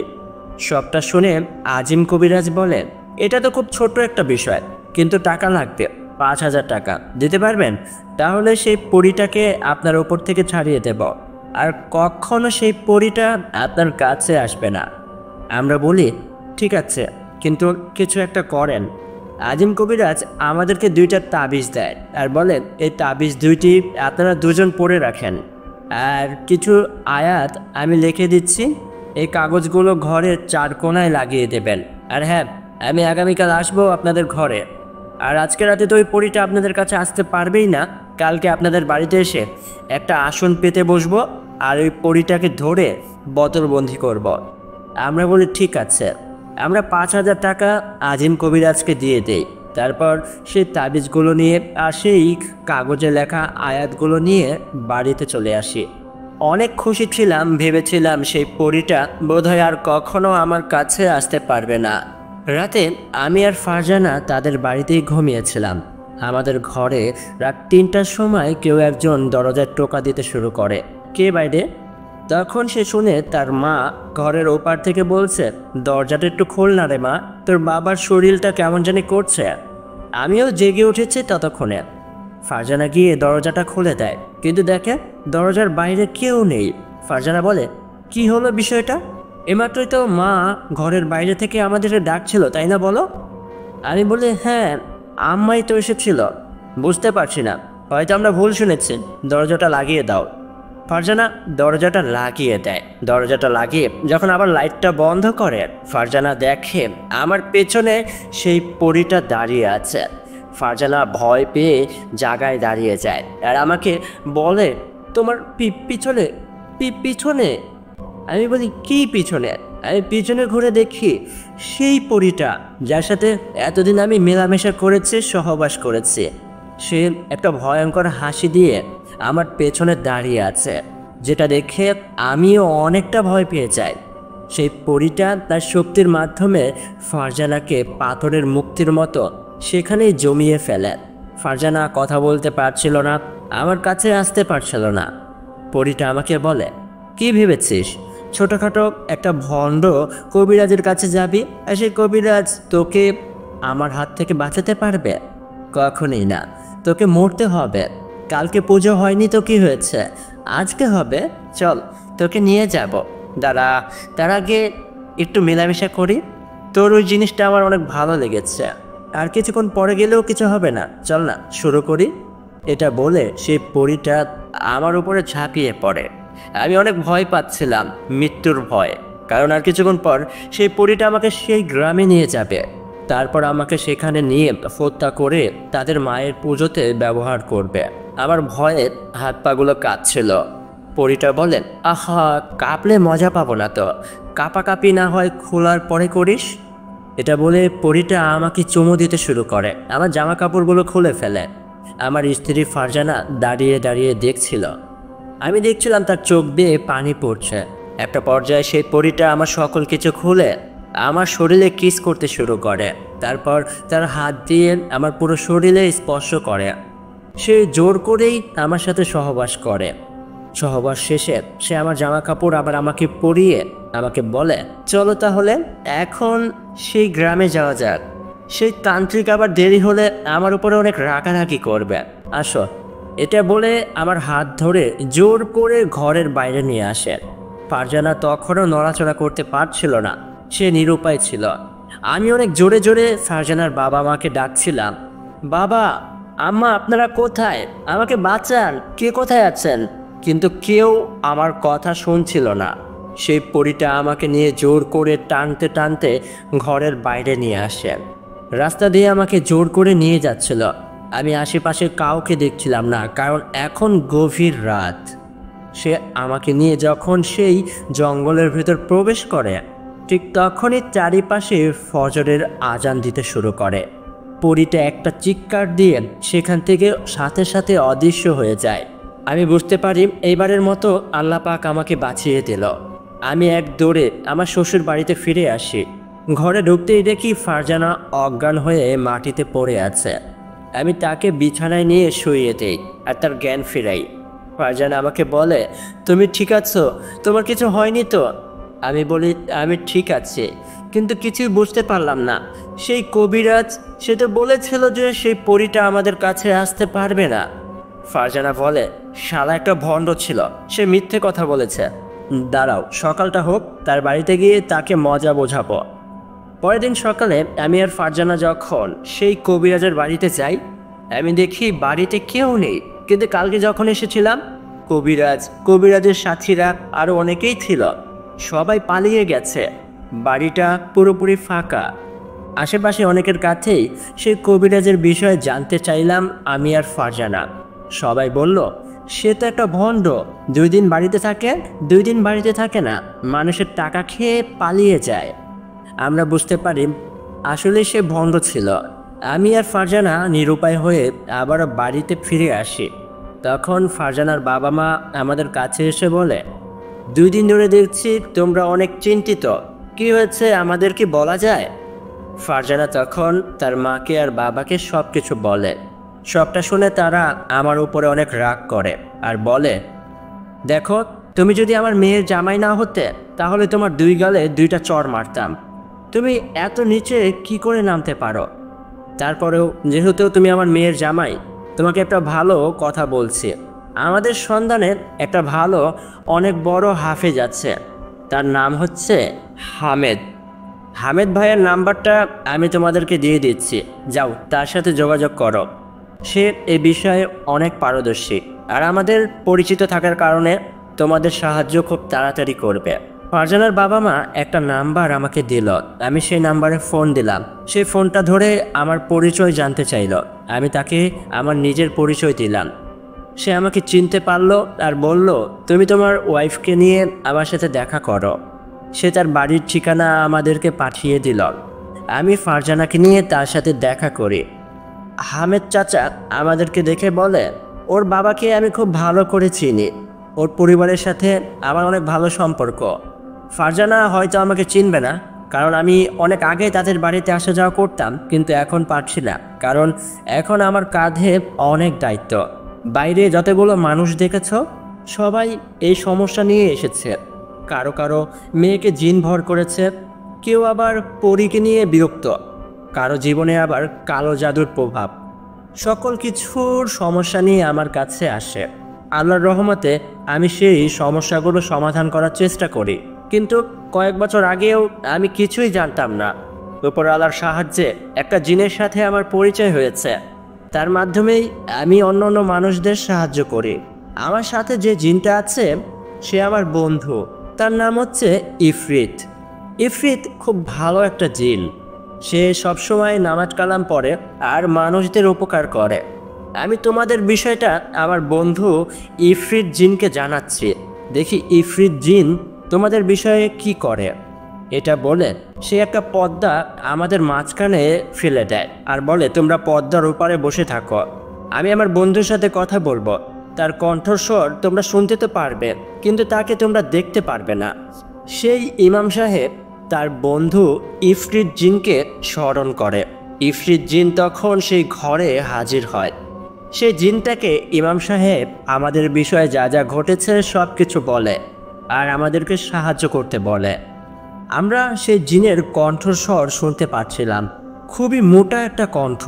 সবটা শুনে আজিম কবিরাজ বলেন, এটা তো খুব ছোট্ট একটা বিষয়, কিন্তু টাকা লাগবে 5,000 টাকা। দিতে পারবেন? তাহলে সেই পরীটাকে আপনার ওপর থেকে ছাড়িয়ে দেব, আর কখনো সেই পরীটা আপনার কাছে আসবে না। আমরা বলি, ঠিক আছে, কিন্তু কিছু একটা করেন। আজিম কবিরাজ আমাদেরকে 2টা তাবিজ দেয় আর বলেন, এই তাবিজ 2টি আপনারা দুজন পড়ে রাখেন, আর কিছু আয়াত আমি লিখে দিচ্ছি, এই কাগজগুলো ঘরের 4 কোণায় লাগিয়ে দেবেন। আর হ্যাঁ, আমি আগামীকাল আসবো আপনাদের ঘরে। আর আজকে রাতে তো ওই পরীটা আপনাদের কাছে আসতে পারবেই না। কালকে আপনাদের বাড়িতে এসে একটা আসন পেতে বসবো আর ওই পরীটাকে ধরে বোতলবন্দি করব। আমরা বলি, ঠিক আছে। আমরা 5,000 টাকা আজিম কবিরাজকে দিয়ে দেই। তারপর সেই তাবিজগুলো নিয়ে আর সেই কাগজে লেখা আয়াতগুলো নিয়ে বাড়িতে চলে আসি। অনেক খুশি ছিলাম, ভেবেছিলাম সেই পরীটা বোধহয় আর কখনো আমার কাছে আসতে পারবে না। রাতে আমি আর ফারজানা তাদের বাড়িতেই ঘুমিয়েছিলাম। আমাদের ঘরে রাত 3টার সময় কেউ একজন দরজায় টোকা দিতে শুরু করে, কে বাইরে? তখন সে শুনে তার মা ঘরের ওপার থেকে বলছে, দরজাটা একটু খোল না রে মা, তোর বাবার শরীরটা কেমন জানি করছে। আমিও জেগে উঠেছি ততক্ষণে। ফারজানা গিয়ে দরজাটা খুলে দেয়, কিন্তু দেখে দরজার বাইরে কেউ নেই। ফারজানা বলে, কি হলো বিষয়টা? এমাত্রই তো মা ঘরের বাইরে থেকে আমাদের ডাকছিল, তাই না বলো? আমি বলি, হ্যাঁ, আম্মাই তো এসেছিল। বুঝতে পারছি না, হয়তো আমরা ভুল শুনেছি, দরজাটা লাগিয়ে দাও। ফারজানা দরজাটা লাগিয়ে দেয়। দরজাটা লাগিয়ে যখন আবার লাইটটা বন্ধ করে, ফারজানা দেখে আমার পেছনে সেই পরীটা দাঁড়িয়ে আছে। ফারজানা ভয় পেয়ে জায়গায় দাঁড়িয়ে যায় আর আমাকে বলে, তোমার পিছনে পিছনে। আমি বলি, কি পিছনে? আমি পিছনে ঘুরে দেখি সেই পরীটা যার সাথে এতদিন আমি মেলামেশা করেছি, সহবাস করেছি, সে একটা ভয়ঙ্কর হাসি দিয়ে আমার পেছনে দাঁড়িয়ে আছে, যেটা দেখে আমিও অনেকটা ভয় পেয়ে যাই। সেই পরীটা তার শক্তির মাধ্যমে ফারজানাকে পাথরের মুক্তির মতো সেখানেই জমিয়ে ফেলে। ফারজানা কথা বলতে পারছিল না, আমার কাছে আসতে পারছিল না। পরীটা আমাকে বলে, কি ভেবেছিস ছোটোখাটো একটা ভণ্ড কবিরাজের কাছে যাবি আর সেই কবিরাজ তোকে আমার হাত থেকে বাঁচাতে পারবে? কখনই না, তোকে মরতে হবে। কালকে পুজো হয়নি তো কি হয়েছে, আজকে হবে, চল তোকে নিয়ে যাব। দাঁড়া, তার আগে একটু মেলামেশা করি, তোর ওই জিনিসটা আমার অনেক ভালো লেগেছে, আর কিছুক্ষণ পরে গেলেও কিছু হবে না, চল না শুরু করি। এটা বলে সেই পরীটা আমার উপরে ঝাঁপিয়ে পড়ে। আমি অনেক ভয় পাচ্ছিলাম, মৃত্যুর ভয়, কারণ আর কিছুক্ষণ পর সেই পরীটা আমাকে সেই গ্রামে নিয়ে যাবে। তারপর আমাকে সেখানে নিয়ে হত্যা করে তাদের মায়ের পুজোতে ব্যবহার করবে। আমার ভয়ে হাত পাগুলো কাঁপছিল। পরীটা বলেন, আহা, কাঁপলে মজা পাবো না তো, কাঁপাকাঁপি না হয় খোলার পরে করিস। এটা বলে পরীটা আমাকে চুমু দিতে শুরু করে, আমার জামা কাপড়গুলো খুলে ফেলে। আমার স্ত্রী ফারজানা দাঁড়িয়ে দাঁড়িয়ে দেখছিল। আমি দেখছিলাম তার চোখ দিয়ে পানি পড়ছে। একটা পর্যায়ে সেই পরীটা আমার সকল কিছু খুলে আমার শরীরে কিস করতে শুরু করে। তারপর তার হাত দিয়ে আমার পুরো শরীরে স্পর্শ করে। সে জোর করেই আমার সাথে সহবাস করে। সহবাস শেষে সে আমার জামা কাপড় আবার আমাকে পরিয়ে আমাকে বলে, চলো তাহলে এখন সেই গ্রামে যাওয়া যাক। সেই তান্ত্রিক আবার দেরি হলে আমার উপরে অনেক রাগারাগি করবে, আসো। এটা বলে আমার হাত ধরে জোর করে ঘরের বাইরে নিয়ে আসে। ফারজানা তখনও নড়াচড়া করতে পারছিল না, সে নিরুপায় ছিল। আমি অনেক জোরে জোরে ফারজানার বাবা মাকে ডাকছিলাম, বাবা, আম্মা, আপনারা কোথায়? আমাকে বাঁচান, কে কোথায় আছেন? কিন্তু কেউ আমার কথা শুনছিল না। সেই পরীটা আমাকে নিয়ে জোর করে টানতে টানতে ঘরের বাইরে নিয়ে আসে। রাস্তা দিয়ে আমাকে জোর করে নিয়ে যাচ্ছিল। আমি আশেপাশে কাউকে দেখছিলাম না, কারণ এখন গভীর রাত। সে আমাকে নিয়ে যখন সেই জঙ্গলের ভেতর প্রবেশ করে, ঠিক তখনই চারিপাশে ফজরের আজান দিতে শুরু করে। পরীটা একটা চিৎকার দিয়ে সেখান থেকে সাথে সাথে অদৃশ্য হয়ে যায়। আমি বুঝতে পারি এইবারের মতো আল্লাহ পাক আমাকে বাঁচিয়ে দিল। আমি এক দৌড়ে আমার শ্বশুর বাড়িতে ফিরে আসি। ঘরে ঢুকতেই দেখি ফারজানা অজ্ঞান হয়ে মাটিতে পড়ে আছে। আমি তাকে বিছানায় নিয়ে শুইয়ে দিই আর তার জ্ঞান ফিরাই। ফারজানা আমাকে বলে, তুমি ঠিক আছো? তোমার কিছু হয়নি তো? আমি বলি, আমি ঠিক আছি, কিন্তু কিছুই বুঝতে পারলাম না। সেই কবিরাজ, সে তো বলেছিল যে সেই পরীটা আমাদের কাছে আসতে পারবে না। ফারজানা বলে, শালা একটা ভণ্ড ছিল, সে মিথ্যে কথা বলেছে। দাঁড়াও, সকালটা হোক, তার বাড়িতে গিয়ে তাকে মজা বোঝাবো। পরের দিন সকালে আমি আর ফারজানা যখন সেই কবিরাজের বাড়িতে যাই, আমি দেখি বাড়িতে কেউ নেই। কিন্তু কালকে যখন এসেছিলাম, কবিরাজের সাথীরা আরও অনেকেই ছিল। সবাই পালিয়ে গেছে। বাড়িটা পুরোপুরি ফাঁকা। আশেপাশে অনেকের কাছেই সেই কবিরাজের বিষয়ে জানতে চাইলাম আমি আর ফারজানা। সবাই বলল, সে তো একটা ভণ্ড। 2 দিন বাড়িতে থাকে, 2 দিন বাড়িতে থাকে না, মানুষের টাকা খেয়ে পালিয়ে যায়। আমরা বুঝতে পারি আসলে সে ভণ্ড ছিল। আমি আর ফারজানা নিরুপায় হয়ে আবারও বাড়িতে ফিরে আসি। তখন ফারজানার বাবা মা আমাদের কাছে এসে বলে, 2 দিন ধরে দেখছি তোমরা অনেক চিন্তিত, কি হয়েছে আমাদের কি বলা যায়? ফারজানা তখন তার মাকে আর বাবাকে সব কিছু বলে। সবটা শুনে তারা আমার উপরে অনেক রাগ করে আর বলে, দেখো, তুমি যদি আমার মেয়ের জামাই না হতে, তাহলে তোমার 2 গালে 2টা চড় মারতাম। তুমি এত নিচে কি করে নামতে পারো? তারপরেও যেহেতু তুমি আমার মেয়ের জামাই, তোমাকে একটা ভালো কথা বলছি। আমাদের সন্তানের একটা ভালো, অনেক বড় হাফেজ আছে। তার নাম হচ্ছে হামেদ। হামেদ ভাইয়ের নাম্বারটা আমি তোমাদেরকে দিয়ে দিচ্ছি, যাও তার সাথে যোগাযোগ করো। সে এ বিষয়ে অনেক পারদর্শী, আর আমাদের পরিচিত থাকার কারণে তোমাদের সাহায্য খুব তাড়াতাড়ি করবে। ফারজানার বাবা মা একটা নাম্বার আমাকে দিল। আমি সেই নাম্বারে ফোন দিলাম। সেই ফোনটা ধরে আমার পরিচয় জানতে চাইল। আমি তাকে আমার নিজের পরিচয় দিলাম। সে আমাকে চিনতে পারলো আর বলল, তুমি তোমার ওয়াইফকে নিয়ে আমার সাথে দেখা করো। সে তার বাড়ির ঠিকানা আমাদেরকে পাঠিয়ে দিল। আমি ফারজানাকে নিয়ে তার সাথে দেখা করি। হামেদ চাচা আমাদেরকে দেখে বলে, ওর বাবাকে আমি খুব ভালো করে চিনি, ওর পরিবারের সাথে আমার অনেক ভালো সম্পর্ক। ফারজানা হয়তো আমাকে চিনবে না, কারণ আমি অনেক আগে তাদের বাড়িতে আসা যাওয়া করতাম, কিন্তু এখন পারছি না, কারণ এখন আমার কাঁধে অনেক দায়িত্ব। বাইরে যতগুলো মানুষ দেখেছ, সবাই এই সমস্যা নিয়ে এসেছে। কারো কারো মেয়েকে জিন ভর করেছে, কেউ আবার পরীকে নিয়ে বিরক্ত, কারো জীবনে আবার কালো জাদুর প্রভাব। সকল কিছুর সমস্যা নিয়ে আমার কাছে আসে। আল্লাহর রহমতে আমি সেই সমস্যাগুলো সমাধান করার চেষ্টা করি, কিন্তু কয়েক বছর আগেও আমি কিছুই জানতাম না। উপর আল্লাহর সাহায্যে একটা জিনের সাথে আমার পরিচয় হয়েছে। তার মাধ্যমেই আমি অন্য মানুষদের সাহায্য করি। আমার সাথে যে জিনটা আছে সে আমার বন্ধু, তার নাম হচ্ছে ইফরিত। ইফরিত খুব ভালো একটা জিন। সে সবসময় নামাজ কালাম পড়ে আর মানুষদের উপকার করে। আমি তোমাদের বিষয়টা আমার বন্ধু ইফরিত জিনকে জানাচ্ছি, দেখি ইফরিত জিন তোমাদের বিষয়ে কি করে। এটা বলে সে একটা পর্দা আমাদের মাঝখানে ফেলে দেয় আর বলে, তোমরা পর্দার ওপারে বসে থাকো, আমি আমার বন্ধুর সাথে কথা বলবো। তার কণ্ঠস্বর তোমরা শুনতে তো পারবে, কিন্তু তাকে তোমরা দেখতে পারবে না। সেই ইমাম সাহেব তার বন্ধু ইফরিত জিনকে স্মরণ করে। ইফরিত জিন তখন সেই ঘরে হাজির হয়। সেই জিনটাকে ইমাম সাহেব আমাদের বিষয়ে যা যা ঘটেছে সব কিছু বলে আর আমাদেরকে সাহায্য করতে বলে। আমরা সেই জিনের কণ্ঠস্বর শুনতে পাচ্ছিলাম, খুবই মোটা একটা কণ্ঠ।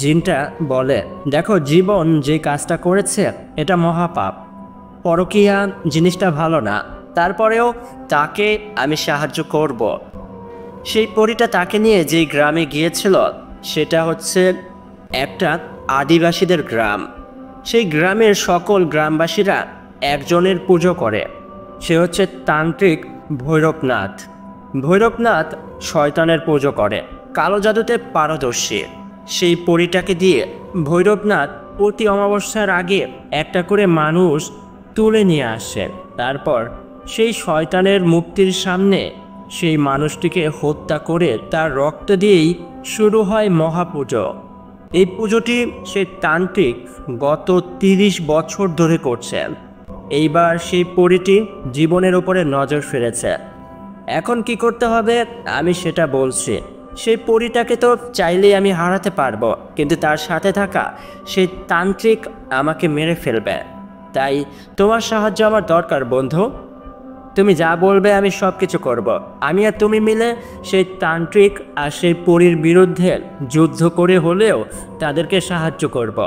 জিনটা বলে, দেখো, জীবন যে কাজটা করেছে এটা মহাপাপ, পরকীয়া জিনিসটা ভালো না, তারপরেও তাকে আমি সাহায্য করব। সেই পরীটা তাকে নিয়ে যেই গ্রামে গিয়েছিল সেটা হচ্ছে একটা আদিবাসীদের গ্রাম। সেই গ্রামের সকল গ্রামবাসীরা একজনের পুজো করে। সে হচ্ছে তান্ত্রিক ভৈরবনাথ। ভৈরবনাথ শয়তানের পুজো করে, কালো জাদুতে পারদর্শী। সেই পরীটাকে দিয়ে ভৈরবনাথ প্রতি অমাবস্যার আগে একটা করে মানুষ তুলে নিয়ে আসে। তারপর সেই শয়তানের মুক্তির সামনে সেই মানুষটিকে হত্যা করে তার রক্ত দিয়েই শুরু হয় মহাপুজো। এই পুজোটি সেই তান্ত্রিক গত 30 বছর ধরে করছেন। এইবার সেই পরীটি জীবনের উপরে নজর ফেলেছে। এখন কি করতে হবে আমি সেটা বলছি। সেই পরীটাকে তো চাইলেই আমি হারাতে পারবো, কিন্তু তার সাথে থাকা সেই তান্ত্রিক আমাকে মেরে ফেলবে। তাই তোমার সাহায্য আমার দরকার বন্ধু। তুমি যা বলবে আমি সব কিছু করব। আমি আর তুমি মিলে সেই তান্ত্রিক আর সেই পরীর বিরুদ্ধে যুদ্ধ করে হলেও তাদেরকে সাহায্য করব।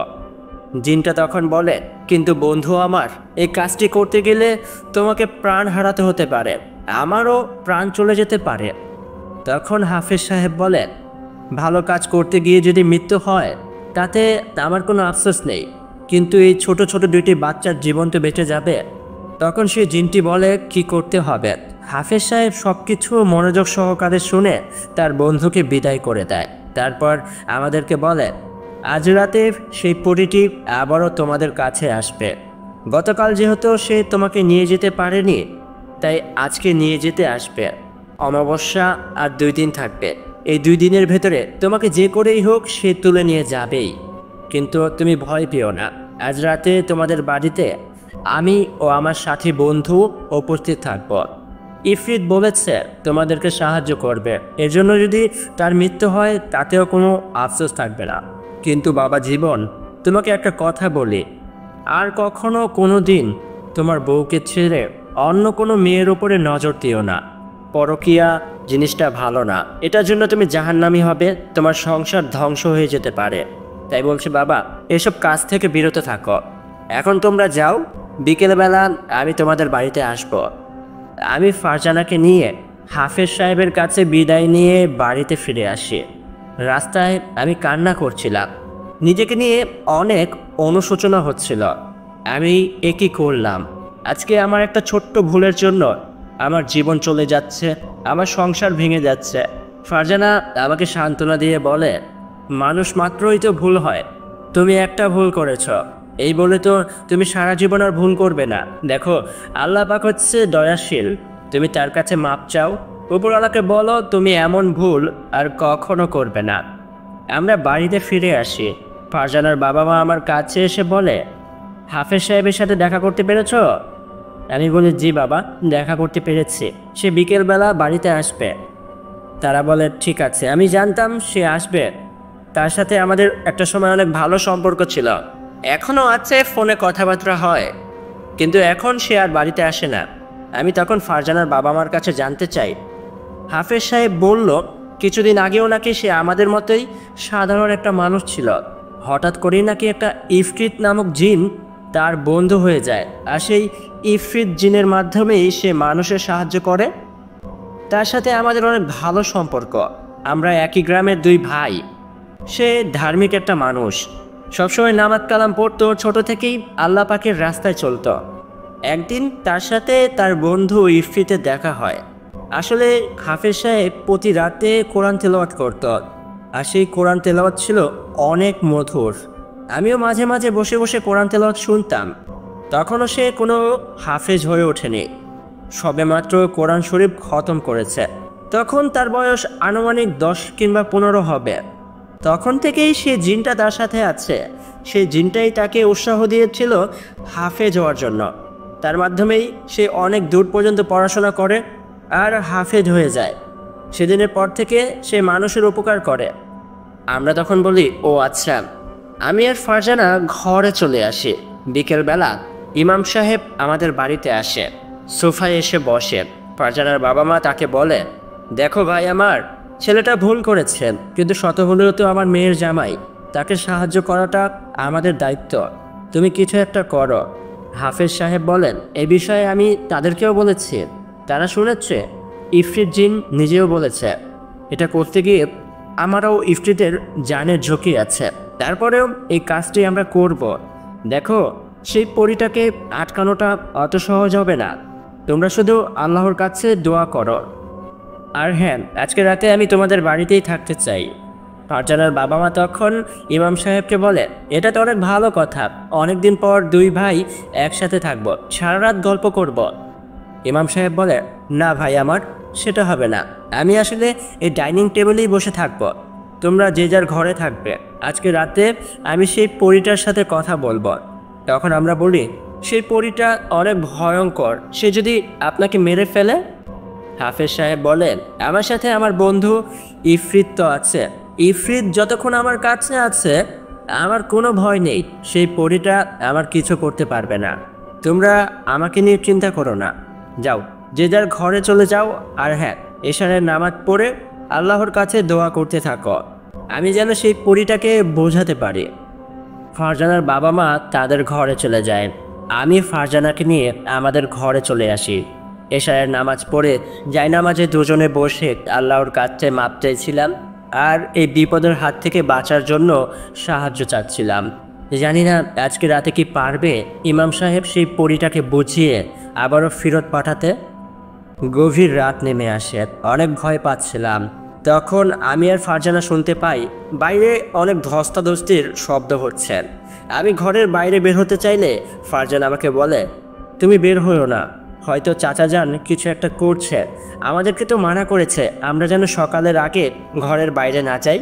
জিনটা তখন বলে, কিন্তু বন্ধু আমার, এই কাজটি করতে গেলে তোমাকে প্রাণ হারাতে হতে পারে, আমারও প্রাণ চলে যেতে পারে। তখন হাফেজ সাহেব বলেন, ভালো কাজ করতে গিয়ে যদি মৃত্যু হয় তাতে আমার কোনো আফসোস নেই, কিন্তু এই ছোট ছোট 2টি বাচ্চার জীবন তো বেঁচে যাবে। তখন সেই জিনটি বলে কি করতে হবে। হাফেজ সাহেব সব কিছু মনোযোগ সহকারে শুনে তার বন্ধুকে বিদায় করে দেয়। তারপর আমাদেরকে বলে, আজ রাতে সেই পরীটি আবারও তোমাদের কাছে আসবে। গতকাল যেহেতু সে তোমাকে নিয়ে যেতে পারেনি, তাই আজকে নিয়ে যেতে আসবে। অমাবস্যা আর 2 দিন থাকবে। এই 2 দিনের ভেতরে তোমাকে যে করেই হোক সে তুলে নিয়ে যাবেই। কিন্তু তুমি ভয় পেও না, আজ রাতে তোমাদের বাড়িতে আমি ও আমার সাথী বন্ধু উপস্থিত থাকব। ইফরিত বলেছে তোমাদেরকে সাহায্য করবে, এজন্য যদি তার মৃত্যু হয় তাতেও কোনো আফসোস থাকবে না। কিন্তু বাবা জীবন, তোমাকে একটা কথা বলি, আর কখনো কোনো দিন তোমার বউকে ছেড়ে অন্য কোনো মেয়ের উপরে নজর দিও না। পরকীয়া জিনিসটা ভালো না, এটার জন্য তুমি জাহান্নামী হবে, তোমার সংসার ধ্বংস হয়ে যেতে পারে। তাই বলছি বাবা, এসব কাজ থেকে বিরত থাকো। এখন তোমরা যাও, বিকেলবেলা আমি তোমাদের বাড়িতে আসব। আমি ফারজানাকে নিয়ে হাফেজ সাহেবের কাছে বিদায় নিয়ে বাড়িতে ফিরে আসি। রাস্তায় আমি কান্না করছিলাম, নিজেকে নিয়ে অনেক অনুশোচনা হচ্ছিল। আমি একই করলাম, আজকে আমার একটা ছোট্ট ভুলের জন্য আমার জীবন চলে যাচ্ছে, আমার সংসার ভেঙে যাচ্ছে। ফারজানা আমাকে সান্ত্বনা দিয়ে বলে, মানুষ মাত্রই তো ভুল হয়, তুমি একটা ভুল করেছ, এই বলে তো তুমি সারা জীবন আর ভুল করবে না। দেখো, আল্লাহ পাক হচ্ছে দয়াশীল, তুমি তার কাছে মাপ চাও, উপরওয়ালাকে বলো তুমি এমন ভুল আর কখনো করবে না। আমরা বাড়িতে ফিরে আসি। ফারজানার বাবা মা আমার কাছে এসে বলে, হাফেজ সাহেবের সাথে দেখা করতে পেরেছ? আমি বলি, জি বাবা, দেখা করতে পেরেছি, সে বিকেলবেলা বাড়িতে আসবে। তারা বলে, ঠিক আছে, আমি জানতাম সে আসবে, তার সাথে আমাদের একটা সময় অনেক ভালো সম্পর্ক ছিল, এখনও আছে, ফোনে কথাবার্তা হয়, কিন্তু এখন সে আর বাড়িতে আসে না। আমি তখন ফারজানার বাবা মার কাছে জানতে চাই। হাফেজ সাহেব বলল, কিছুদিন আগেও নাকি সে আমাদের মতোই সাধারণ একটা মানুষ ছিল, হঠাৎ করেই নাকি একটা ইফরিত নামক জিন তার বন্ধু হয়ে যায়, আর সেই ইফরিত জিনের মাধ্যমেই সে মানুষের সাহায্য করে। তার সাথে আমাদের অনেক ভালো সম্পর্ক, আমরা একই গ্রামের 2 ভাই। সে ধার্মিক একটা মানুষ, সবসময় নামাজ কালাম পড়তো, ছোট থেকেই আল্লাহ পাকের রাস্তায় চলতো। একদিন তার সাথে তার বন্ধু ইফরিতে দেখা হয়। আসলে হাফেজ সাহেব প্রতি রাতে কোরআন তেলাওয়াত করত, আর সেই কোরআন তেলাওয়াত ছিল অনেক মধুর। আমিও মাঝে মাঝে বসে বসে কোরআন তেলাওয়াত শুনতাম। তখনও সে কোনো হাফেজ হয়ে ওঠেনি, সবেমাত্র কোরআন শরীফ খতম করেছে। তখন তার বয়স আনুমানিক 10 কিংবা 15 হবে। তখন থেকেই সে জিনটা তার সাথে আছে, সেই জিনটাই তাকে উৎসাহ দিয়েছিল হাফেজ হওয়ার জন্য। তার মাধ্যমেই সে অনেক দূর পর্যন্ত পড়াশোনা করে আর হাফেজ হয়ে যায়। সেদিনের পর থেকে সে মানুষের উপকার করে। আমরা তখন বলি, ও আচ্ছা। আমি আর ফারজানা ঘরে চলে আসি। বিকেলবেলা ইমাম সাহেব আমাদের বাড়িতে আসে, সোফায় এসে বসে। ফারজানার বাবা মা তাকে বলে, দেখো ভাই আমার, ছেলেটা ভুল করেছে, কিন্তু শত হলেও তো আমার মেয়ের জামাই, তাকে সাহায্য করাটা আমাদের দায়িত্ব, তুমি কিছু একটা করো। হাফেজ সাহেব বলেন, এ বিষয়ে আমি তাদেরকেও বলেছি, তারা শুনেছে, ইফরিত জিন নিজেও বলেছে। এটা করতে গিয়ে আমারও ইফরিতের জানের ঝুঁকি আছে, তারপরেও এই কাজটি আমরা করব। দেখো, সেই পরীটাকে আটকানোটা অত সহজ হবে না। তোমরা শুধু আল্লাহর কাছে দোয়া করো। আর হ্যাঁ, আজকে রাতে আমি তোমাদের বাড়িতেই থাকতে চাই। ফারজানার বাবা মা তখন ইমাম সাহেবকে বলে, এটা তো অনেক ভালো কথা, অনেকদিন পর দুই ভাই একসাথে থাকবো, সারা রাত গল্প করব। ইমাম সাহেব বলে, না ভাই আমার, সেটা হবে না। আমি আসলে এই ডাইনিং টেবিলেই বসে থাকবো, তোমরা যে যার ঘরে থাকবে। আজকে রাতে আমি সেই পরীটার সাথে কথা বলবো। তখন আমরা বলি, সেই পরীটা অনেক ভয়ঙ্কর, সে যদি আপনাকে মেরে ফেলে? হাফেজ সাহেব বলেন, আমার সাথে আমার বন্ধু ইফরিত তো আছে। ইফরিত যতক্ষণ আমার কাছে আছে আমার কোনো ভয় নেই, সেই পরীটা আমার কিছু করতে পারবে না। তোমরা আমাকে নিয়ে চিন্তা করো না, যাও যে যার ঘরে চলে যাও। আর হ্যাঁ, এশারের নামাজ পড়ে আল্লাহর কাছে দোয়া করতে থাকো, আমি যেন সেই পরীটাকে বোঝাতে পারি। ফারজানার বাবা মা তাদের ঘরে চলে যায়। আমি ফারজানাকে নিয়ে আমাদের ঘরে চলে আসি। এশারের নামাজ পড়ে জায়নামাজে দুজনে বসে আল্লাহর কাছে মাপ চাইছিলাম আর এই বিপদের হাত থেকে বাঁচার জন্য সাহায্য চাচ্ছিলাম। জানি না আজকে রাতে কি পারবে ইমাম সাহেব সেই পরীটাকে বুঝিয়ে আবারও ফেরত পাঠাতে। গভীর রাত নেমে আসে, অনেক ভয় পাচ্ছিলাম। তখন আমি আর ফারজানা শুনতে পাই বাইরে অনেক ধস্তাধস্তির শব্দ হচ্ছে। আমি ঘরের বাইরে বের হতে চাইলে ফারজানা আমাকে বলে, তুমি বের হইও না, হয়তো চাচা যান কিছু একটা করছে, আমাদেরকে তো মানা করেছে আমরা যেন সকালের আগে ঘরের বাইরে না যাই।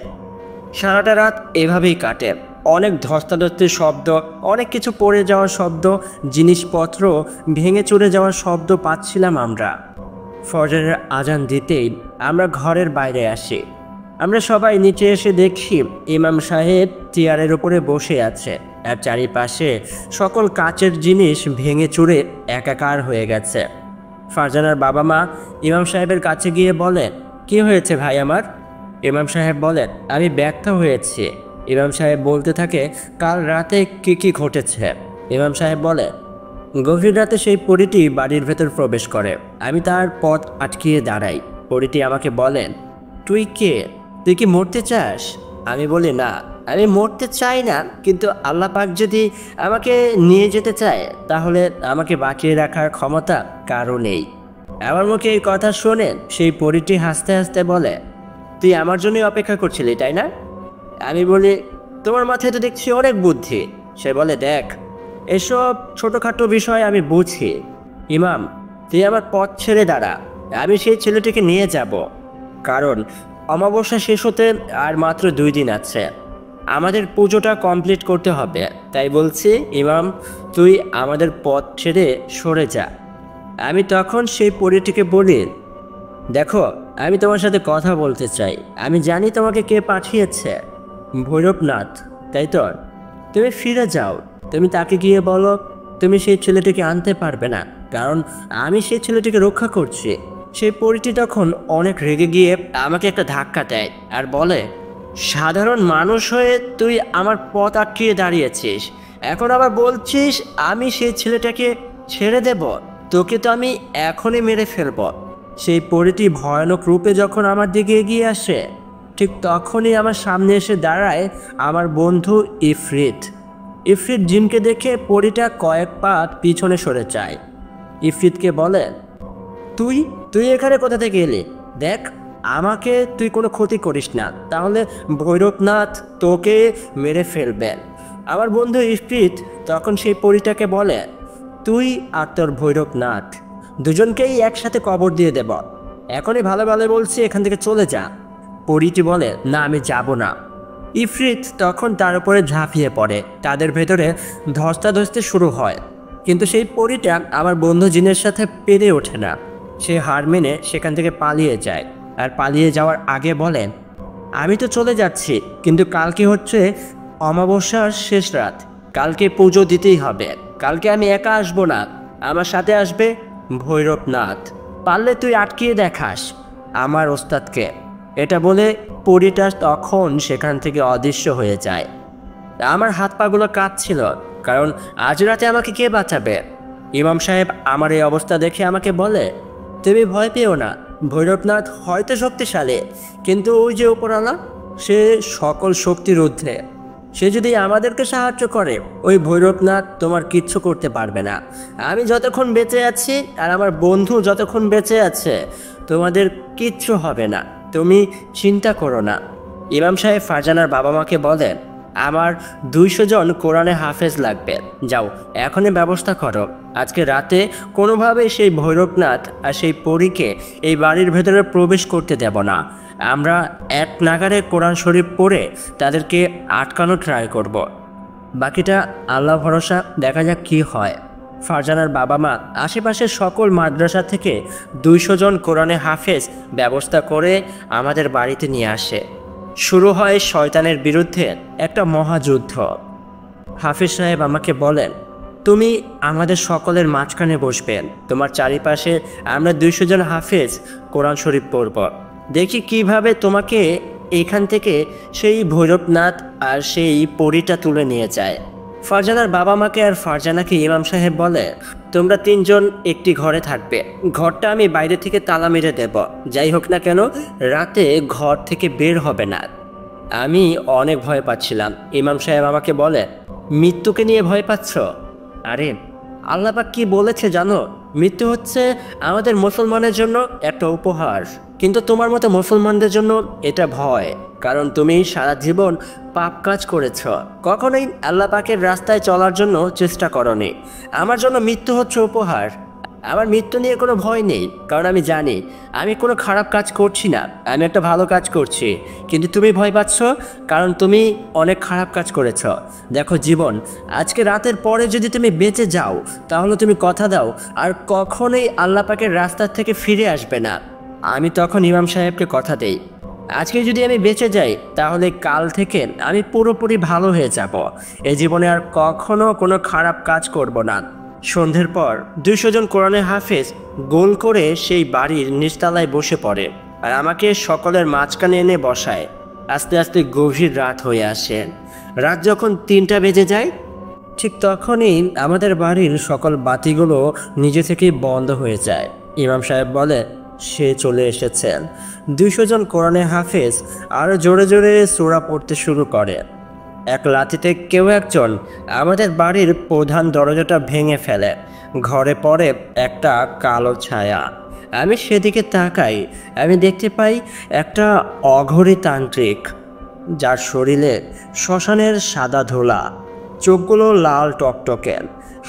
সারাটা রাত এভাবেই কাটে, অনেক ধস্তাধস্তির শব্দ, অনেক কিছু পড়ে যাওয়ার শব্দ, জিনিসপত্র ভেঙে চুরে যাওয়ার শব্দ পাচ্ছিলাম আমরা। ফজরের আজান দিতেই আমরা ঘরের বাইরে আসি। আমরা সবাই নিচে এসে দেখি ইমাম সাহেব চেয়ারের উপরে বসে আছে আর চারিপাশে সকল কাচের জিনিস ভেঙে চুরে একাকার হয়ে গেছে। ফারজানার বাবা মা ইমাম সাহেবের কাছে গিয়ে বলে, কি হয়েছে ভাই আমার? ইমাম সাহেব বলেন, আমি ব্যর্থ হয়েছি। ইমাম সাহেব বলতে থাকে, কাল রাতে কি ঘটেছে? ইমাম সাহেব বলে, গভীর রাতে সেই পরীটি বাড়ির ভেতর প্রবেশ করে, আমি তার পথ আটকিয়ে দাঁড়াই। পরীটি আমাকে বলেন, তুই কে? তুই কি মরতে চাস? আমি বলি, না, আমি মরতে চাই না, কিন্তু আল্লাহ পাক যদি আমাকে নিয়ে যেতে চায় তাহলে আমাকে বাঁচিয়ে রাখার ক্ষমতা কারও নেই। আমার মুখে এই কথা শোনেন সেই পরীটি হাসতে হাসতে বলে, তুই আমার জন্যই অপেক্ষা করছিলি তাই না? আমি বলি, তোমার মাথায় তো দেখছি অনেক বুদ্ধি। সে বলে, দেখ, এসব ছোটোখাটো বিষয় আমি বুঝি। ইমাম, তুই আমার পথ ছেড়ে দাঁড়া, আমি সেই ছেলেটিকে নিয়ে যাব। কারণ অমাবস্যা শেষ হতে আর মাত্র 2 দিন আছে, আমাদের পুজোটা কমপ্লিট করতে হবে। তাই বলছি ইমাম, তুই আমাদের পথ ছেড়ে সরে যা। আমি তখন সেই পরীটিকে বলি, দেখো, আমি তোমার সাথে কথা বলতে চাই। আমি জানি তোমাকে কে পাঠিয়েছে, ভৈরবনাথ, তাই তো? তুমি ফিরে যাও, তুমি তাকে গিয়ে বলো তুমি সেই ছেলেটিকে আনতে পারবে না, কারণ আমি সেই ছেলেটিকে রক্ষা করছি। সেই পরীটি তখন অনেক রেগে গিয়ে আমাকে একটা ধাক্কা দেয় আর বলে, সাধারণ মানুষ হয়ে তুই আমার পথ আটকিয়ে দাঁড়িয়েছিস, এখন আবার বলছিস আমি সেই ছেলেটাকে ছেড়ে দেব? তোকে তো আমি এখনই মেরে ফেলব। সেই পরীটি ভয়ানক রূপে যখন আমার দিকে এগিয়ে আসে, ঠিক তখনই আমার সামনে এসে দাঁড়ায় আমার বন্ধু ইফরিত। ইফরিত জিনকে দেখে পরীটা কয়েক পা পিছনে সরে যায়। ইফরিতকে বলে, তুই তুই এখানে কোথা থেকে এলি? দেখ, আমাকে তুই কোনো ক্ষতি করিস না, তাহলে ভৈরবনাথ তোকে মেরে ফেলবেন। আমার বন্ধু ইফরিত তখন সেই পরীটাকে বলে, তুই আর তোর ভৈরবনাথ দুজনকেই একসাথে কবর দিয়ে দেব, এখনই ভালো ভালো বলছি, এখান থেকে চলে যা। পরীটি বলে, না, আমি যাব না। ইফরিত তখন তার উপরে ঝাঁপিয়ে পড়ে, তাদের ভেতরে ধস্তাধস্তি শুরু হয়। কিন্তু সেই পরীটা আমার বন্ধু জিনের সাথে পেরে ওঠে না, সে হার মেনে সেখান থেকে পালিয়ে যায়। আর পালিয়ে যাওয়ার আগে বলেন, আমি তো চলে যাচ্ছি, কিন্তু কালকে হচ্ছে অমাবস্যার শেষ রাত, কালকে পুজো দিতেই হবে। কালকে আমি একা আসবো না, আমার সাথে আসবে ভৈরবনাথ। পারলে তুই আটকিয়ে দেখাস আমার ওস্তাদকে। এটা বলে পরীটা তখন সেখান থেকে অদৃশ্য হয়ে যায়। আমার হাত পাগুলো কাঁপছিল, কারণ আজ রাতে আমাকে কে বাঁচাবে? ইমাম সাহেব আমার এই অবস্থা দেখে আমাকে বলে, তুমি ভয় পেও না, ভৈরবনাথ হয়তো শক্তিশালী, কিন্তু ওই যে উপরওয়ালা, সে সকল শক্তির ঊর্ধ্বে। সে যদি আমাদেরকে সাহায্য করে, ওই ভৈরবনাথ তোমার কিচ্ছু করতে পারবে না। আমি যতক্ষণ বেঁচে আছি আর আমার বন্ধু যতক্ষণ বেঁচে আছে, তোমাদের কিচ্ছু হবে না, তুমি চিন্তা করো না। ইমাম সাহেব ফারজানার বাবা মাকে বলেন, আমার 200 জন কোরআনে হাফেজ লাগবে, যাও এখনই ব্যবস্থা করো। আজকে রাতে কোনোভাবে সেই ভৈরবনাথ আর সেই পরীকে এই বাড়ির ভেতরে প্রবেশ করতে দেব না। আমরা এক নাগারে কোরআন শরীফ পড়ে তাদেরকে আটকানো ট্রাই করব। বাকিটা আল্লাহ ভরসা, দেখা যাক কী হয়। ফারজানার বাবা মা আশেপাশের সকল মাদ্রাসা থেকে 200 জন কোরআনে হাফেজ ব্যবস্থা করে আমাদের বাড়িতে নিয়ে আসে। শুরু হয় শয়তানের বিরুদ্ধে একটা মহাযুদ্ধ। হাফেজ সাহেব আমাকে বলেন, তুমি আমাদের সকলের মাঝখানে বসবেন, তোমার চারিপাশে আমরা 200 জন হাফেজ কোরআন শরীফ পড়ব। দেখি কিভাবে তোমাকে এখান থেকে সেই ভৈরবনাথ আর সেই পরীটা তুলে নিয়ে যায়। ফারজানার বাবা মাকে আর ফারজানাকে ইমাম সাহেব বলে, তোমরা 3 জন একটি ঘরে থাকবে, ঘরটা আমি বাইরে থেকে তালা মেরে দেব। যাই হোক না কেন, রাতে ঘর থেকে বের হবে না। আমি অনেক ভয় পাচ্ছিলাম। ইমাম সাহেব আমাকে বলে, মৃত্যুকে নিয়ে ভয় পাচ্ছ? আরে আল্লাহ পাক কি বলেছে জানো? মৃত্যু হচ্ছে আমাদের মুসলমানের জন্য একটা উপহার, কিন্তু তোমার মতো মুসলমানদের জন্য এটা ভয়, কারণ তুমি সারা জীবন পাপ কাজ করেছ, কখনোই আল্লাহ পাকের রাস্তায় চলার জন্য চেষ্টা করনি। আমার জন্য মৃত্যু হচ্ছে উপহার। আমার মৃত্যু নিয়ে কোনো ভয় নেই, কারণ আমি জানি আমি কোনো খারাপ কাজ করছি না, আমি একটা ভালো কাজ করছি। কিন্তু তুমি ভয় পাচ্ছ কারণ তুমি অনেক খারাপ কাজ করেছ। দেখো জীবন, আজকে রাতের পরে যদি তুমি বেঁচে যাও, তাহলে তুমি কথা দাও আর কখনোই আল্লাহ পাকের রাস্তা থেকে ফিরে আসবে না। আমি তখন ইমাম সাহেবকে কথা দেই, আজকে যদি আমি বেঁচে যাই, তাহলে কাল থেকে আমি পুরোপুরি ভালো হয়ে যাব। এই জীবনে আর কখনো কোনো খারাপ কাজ করব না। সন্ধ্যের পর 200 জন কোরআনের হাফেজ গোল করে সেই বাড়ির নিচতলায় বসে পড়ে আর আমাকে সকলের মাঝখানে এনে বসায়। আস্তে আস্তে গভীর রাত হয়ে আসে। রাত যখন 3টা বেজে যায়, ঠিক তখনই আমাদের বাড়ির সকল বাতিগুলো নিজে থেকেই বন্ধ হয়ে যায়। ইমাম সাহেব বলে, সে চলে এসেছেন। 200 জন কোরআনের হাফেজ আরও জোরে জোরে সূরা পড়তে শুরু করে। এক লাথিতে কেউ একজন আমাদের বাড়ির প্রধান দরজাটা ভেঙে ফেলে। ঘরে পড়ে একটা কালো ছায়া। আমি সেদিকে তাকাই, আমি দেখতে পাই একটা অঘরী তান্ত্রিক, যার শরীরে শ্মশানের সাদা ধোলা, চোখগুলো লাল টকটকে,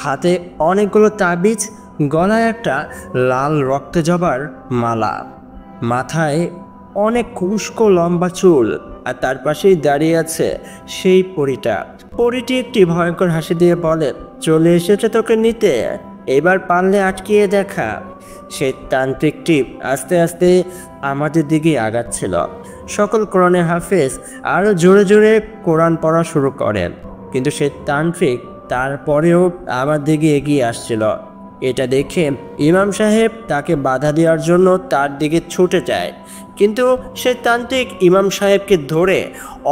হাতে অনেকগুলো তাবিজ, গলায় একটা লাল রক্তে জবার মালা, মাথায় অনেক উস্কো লম্বা চুল, আর তার পাশেই দাঁড়িয়ে আছে সেই পরীটা। পরীটি একটি ভয়ঙ্কর হাসি দিয়ে বলে, চলে এসেছে তোকে নিতে, এবার পারলে আটকিয়ে দেখা। সেই তান্ত্রিকটি আস্তে আস্তে আমাদের দিকে আগাচ্ছিল। সকল কোরআনের হাফেজ আরও জোরে জোরে কোরআন পড়া শুরু করেন, কিন্তু সেই তান্ত্রিক তারপরেও আমার দিকে এগিয়ে আসছিল। এটা দেখে ইমাম সাহেব তাকে বাধা দেওয়ার জন্য তার দিকে ছুটে যায়, কিন্তু সে তান্ত্রিক ইমাম সাহেবকে ধরে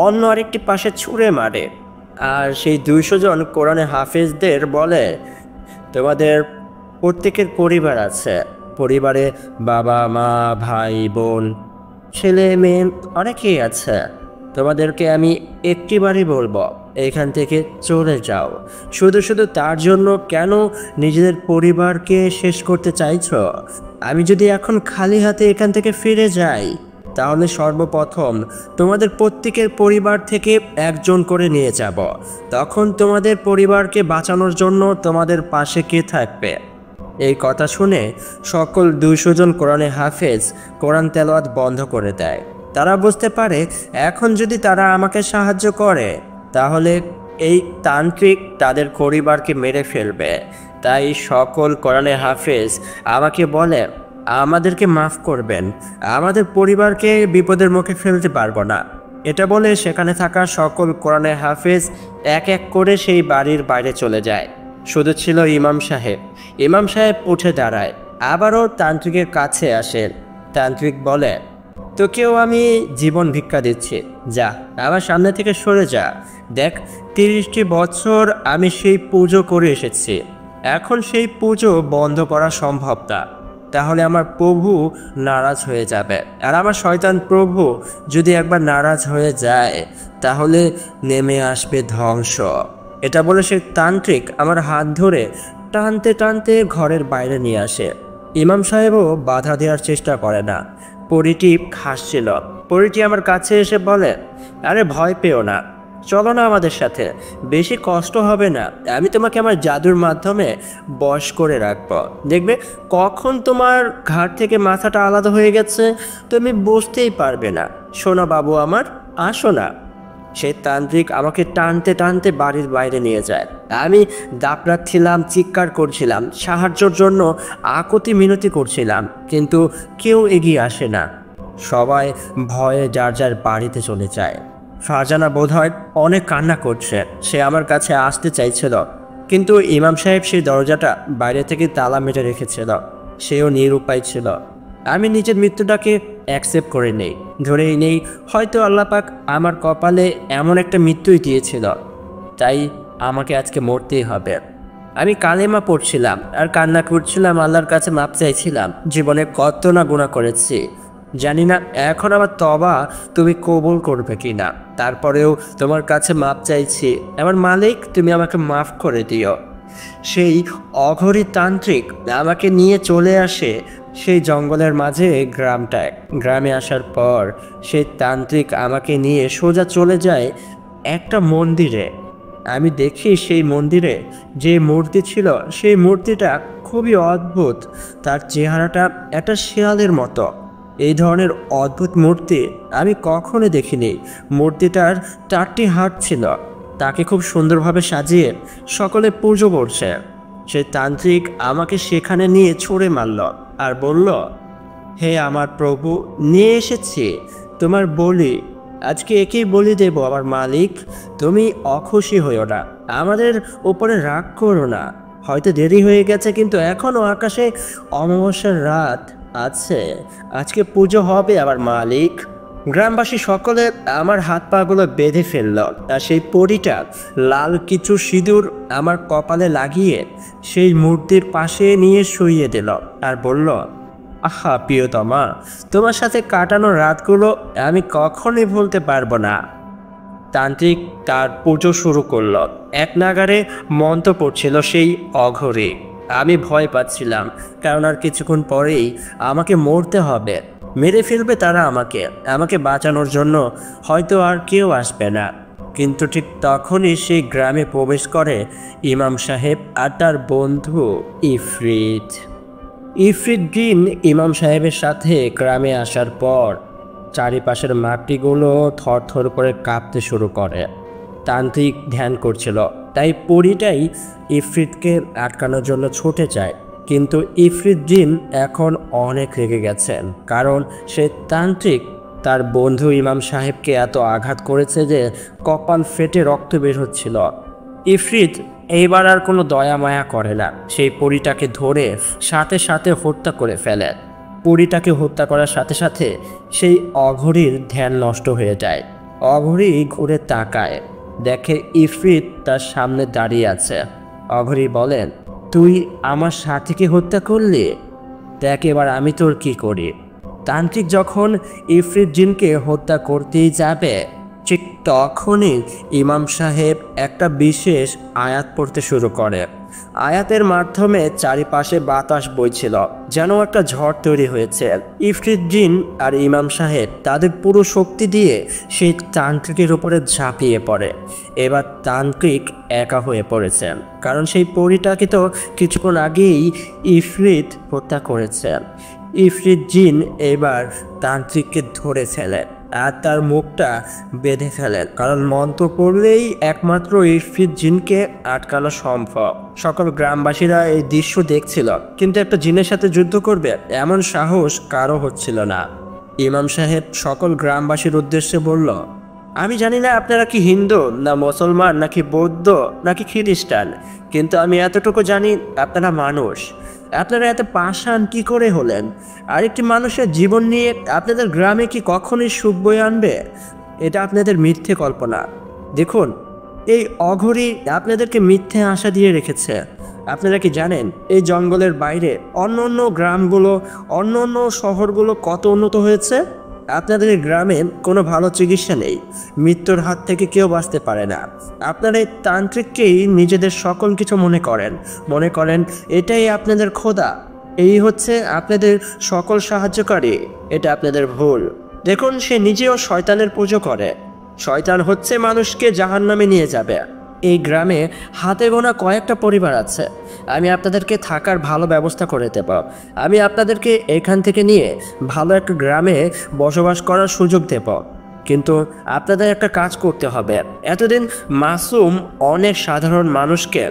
অন্য আরেকটি পাশে ছুঁড়ে মারে। আর সেই 200 জন কোরআনে হাফেজদের বলে, তোমাদের প্রত্যেকের পরিবার আছে, পরিবারে বাবা মা ভাই বোন ছেলে মেয়ে অনেকেই আছে। তোমাদেরকে আমি একটিবারই বলবো, এখান থেকে চলে যাও। শুধু শুধু তার জন্য কেন নিজেদের পরিবারকে শেষ করতে চাইছো? আমি যদি এখন খালি হাতে এখান থেকে ফিরে যাই, তাহলে সর্বপ্রথম তোমাদের প্রত্যেকের পরিবার থেকে একজন করে নিয়ে যাব। তখন তোমাদের পরিবারকে বাঁচানোর জন্য তোমাদের পাশে কে থাকবে? এই কথা শুনে সকল 200 জন কোরআনে হাফেজ কোরআন তেলাওয়াত বন্ধ করে দেয়। তারা বুঝতে পারে এখন যদি তারা আমাকে সাহায্য করে, তাহলে এই তান্ত্রিক তাদের পরিবারকে মেরে ফেলবে। তাই সকল কোরআনে হাফেজ আমাকে বলে, আমাদেরকে মাফ করবেন, আমাদের পরিবারকে বিপদের মুখে ফেলতে পারবো না। এটা বলে সেখানে থাকা সকল কোরআনে হাফেজ এক এক করে সেই বাড়ির বাইরে চলে যায়। শুধু ছিল ইমাম সাহেব। ইমাম সাহেব উঠে দাঁড়ায়, আবারও তান্ত্রিকের কাছে আসেন। তান্ত্রিক বলে, তোকেও আমি জীবন ভিক্ষা দিচ্ছি, যা আমার সামনে থেকে সরে যা। দেখ, 30টি বছর আমি সেই পুজো করে এসেছি, এখন সেই পুজো বন্ধ করা সম্ভব না। তাহলে আমার প্রভু নারাজ হয়ে যাবে। আর আমার শয়তান প্রভু যদি একবার নারাজ হয়ে যায় তাহলে নেমে আসবে ধ্বংস। এটা বলে সে তান্ত্রিক আমার হাত ধরে টানতে টানতে ঘরের বাইরে নিয়ে আসে। ইমাম সাহেবও বাধা দেওয়ার চেষ্টা করে না। পরীটি হাসছিল। পরীটি আমার কাছে এসে বলে, আরে ভয় পেও না, চলো না আমাদের সাথে, বেশি কষ্ট হবে না। আমি তোমাকে আমার জাদুর মাধ্যমে বশ করে রাখবো। দেখবে কখন তোমার ঘাট থেকে মাথাটা আলাদা হয়ে গেছে তুমি বুঝতেই পারবে না। শোনো বাবু আমার, আসো না। সেই তান্ত্রিক আমাকে টানতে টানতে বাড়ির বাইরে নিয়ে যায়। আমি দাপড়াচ্ছিলাম, চিৎকার করছিলাম, সাহায্যের জন্য আকুতি মিনতি করছিলাম, কিন্তু কেউ এগিয়ে আসে না। সবাই ভয়ে যার যার বাড়িতে চলে যায়। ফারজানা বোধহয় অনেক কান্না করছে। সে আমার কাছে আসতে চাইছিল, কিন্তু ইমাম সাহেব সেই দরজাটা বাইরে থেকে তালা মেরে রেখেছিল। সেও নিরুপায় ছিল। আমি নিজের মৃত্যুটাকে অ্যাকসেপ্ট করে নেই, ধরেই নেই হয়তো আল্লাপাক আমার কপালে এমন একটা মৃত্যুই দিয়েছিল, তাই আমাকে আজকে মরতেই হবে। আমি কালেমা পড়ছিলাম আর কান্না করছিলাম, আল্লাহর কাছে মাপ চাইছিলাম। জীবনে কত না গুনাহ করেছি, জানি না এখন আমার তবা তুমি কবুল করবে কি না। তারপরেও তোমার কাছে মাপ চাইছি, আমার মালিক তুমি আমাকে মাফ করে দিও। সেই অঘরী তান্ত্রিক আমাকে নিয়ে চলে আসে সেই জঙ্গলের মাঝে গ্রামটায়। গ্রামে আসার পর সেই তান্ত্রিক আমাকে নিয়ে সোজা চলে যায় একটা মন্দিরে। আমি দেখি সেই মন্দিরে যে মূর্তি ছিল সেই মূর্তিটা খুবই অদ্ভুত। তার চেহারাটা একটা শেয়ালের মতো। এই ধরনের অদ্ভুত মূর্তি আমি কখনো দেখিনি। মূর্তিটার 4টি হাত ছিল। তাকে খুব সুন্দরভাবে সাজিয়ে সকলে পুজো করছে। সেই তান্ত্রিক আমাকে সেখানে নিয়ে ছুঁড়ে মারল আর বলল, হে আমার প্রভু, নিয়ে এসেছি তোমার বলি, আজকে একেই বলি দেব আমার মালিক। তুমি অখুশি হইও না, আমাদের উপরে রাগ করো না। হয়তো দেরি হয়ে গেছে, কিন্তু এখনও আকাশে অমাবস্যার রাত আছে, আজকে পুজো হবে আমার মালিক। গ্রামবাসী সকলে আমার হাত পাগুলো বেঁধে ফেলল আর সেই পরীটা লাল কিছু সিঁদুর আমার কপালে লাগিয়ে সেই মূর্তির পাশে নিয়ে শুইয়ে দিল আর বলল, আহা প্রিয়তমা, তোমার সাথে কাটানো রাতগুলো আমি কখনোই ভুলতে পারবো না। তান্ত্রিক তার পুজো শুরু করল। এক নাগারে মন্ত্র পড়ছিল সেই অঘরী। আমি ভয় পাচ্ছিলাম, কারণ আর কিছুক্ষণ পরেই আমাকে মরতে হবে। মেরে ফেলবে তারা আমাকে। আমাকে বাঁচানোর জন্য হয়তো আর কেউ আসবে না। কিন্তু ঠিক তখনই সেই গ্রামে প্রবেশ করে ইমাম সাহেব আর তার বন্ধু ইফরিত। ইফরিত জিন ইমাম সাহেবের সাথে গ্রামে আসার পর চারিপাশের মাটিগুলো থরথর করে কাঁপতে শুরু করে। তান্ত্রিক ধ্যান করছিল, তাই পরীটাই ইফরিতকে আটকানোর জন্য ছুটে যায়। কিন্তু ইফরিত জিন এখন অনেক রেগে গেছেন, কারণ সে তান্ত্রিক তার বন্ধু ইমাম সাহেবকে এত আঘাত করেছে যে কপাল ফেটে রক্ত বের হচ্ছিল। ইফরিত এইবার আর কোনো দয়া মায়া করে না। সেই পরীটাকে ধরে সাথে সাথে হত্যা করে ফেলে। পরীটাকে হত্যা করার সাথে সাথে সেই অঘরীর ধ্যান নষ্ট হয়ে যায়। অঘরী ঘুরে তাকায়, দেখে ইফরিত তার সামনে দাঁড়িয়ে আছে। অঘরী বলেন, তুই আমার সাথীকে হত্যা করলি, দেখ এবার আমি তোর কি করি। তান্ত্রিক যখন ইফরিত জিনকে হত্যা করতেই যাবে, ঠিক তখনই ইমাম সাহেব একটা বিশেষ আয়াত পড়তে শুরু করে। আয়াতের মাধ্যমে চারিপাশে বাতাস বইছিল, যেন একটা ঝড় তৈরি হয়েছে। ইফরিত জিন আর ইমাম সাহেব তাদের পুরো শক্তি দিয়ে সেই তান্ত্রিকের উপরে ঝাঁপিয়ে পড়ে। এবার তান্ত্রিক একা হয়ে পড়েছেন, কারণ সেই পরীটাকে তো কিছুক্ষণ আগেই ইফরিত হত্যা করেছে। ইফরিত জিন এবার তান্ত্রিককে ধরে ফেলে আর তার মুখটা বেঁধে ফেলেন, কারণ মন্ত্র পড়লেই একমাত্র ইফরিত জিনকে আটকানো সম্ভব। সকল গ্রামবাসীরা এই দৃশ্য দেখছিল, কিন্তু একটা জিনের সাথে যুদ্ধ করবে এমন সাহস কারো হচ্ছিল না। ইমাম সাহেব সকল গ্রামবাসীর উদ্দেশ্যে বলল, আমি জানি না আপনারা কি হিন্দু না মুসলমান নাকি বৌদ্ধ নাকি খ্রিস্টান, কিন্তু আমি এতটুকু জানি আপনারা মানুষ। আপনারা এত পাষাণ কি করে হলেন? আরেকটি মানুষের জীবন নিয়ে আপনাদের গ্রামে কি কখনোই সুখ বয়ে আনবে? এটা আপনাদের মিথ্যে কল্পনা। দেখুন, এই অঘরী আপনাদেরকে মিথ্যে আশা দিয়ে রেখেছে। আপনারা কি জানেন এই জঙ্গলের বাইরে অন্য অন্য গ্রামগুলো, অন্য অন্য শহরগুলো কত উন্নত হয়েছে? আপনাদের গ্রামে কোনো ভালো চিকিৎসা নেই, মৃত্যুর হাত থেকে কেউ বাঁচতে পারে না। আপনারা এই তান্ত্রিককেই নিজেদের সকল কিছু মনে করেন এটাই আপনাদের খোদা, এই হচ্ছে আপনাদের সকল সাহায্যকারী। এটা আপনাদের ভুল। দেখুন, সে নিজেও শয়তানের পুজো করে। শয়তান হচ্ছে মানুষকে জাহান্নামে নিয়ে যাবে। এই গ্রামে হাতে গোনা কয়েকটা পরিবার আছে। আমি আপনাদেরকে থাকার ভালো ব্যবস্থা করে দেব। আমি আপনাদেরকে এখান থেকে নিয়ে ভালো একটা গ্রামে বসবাস করার সুযোগ দেব। কিন্তু আপনাদের একটা কাজ করতে হবে। এতদিন মাসুম অনেক সাধারণ মানুষকে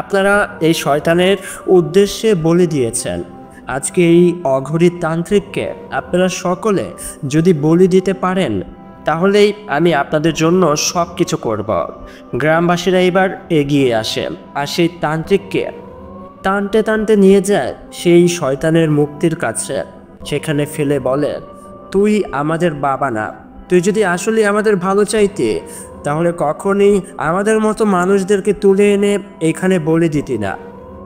আপনারা এই শয়তানের উদ্দেশ্যে বলি দিয়েছেন। আজকে এই অঘরী তান্ত্রিককে আপনারা সকলে যদি বলি দিতে পারেন, তাহলেই আমি আপনাদের জন্য সব কিছু করব। গ্রামবাসীরা এবার এগিয়ে আসে আর সেই তান্ত্রিককে টানতে টানতে নিয়ে যায় সেই শয়তানের মুক্তির কাছে। সেখানে ফেলে বলে, তুই আমাদের বাবা না। তুই যদি আসলে আমাদের ভালো চাইতে, তাহলে কখনই আমাদের মতো মানুষদেরকে তুলে এনে এখানে বলে দিতি না।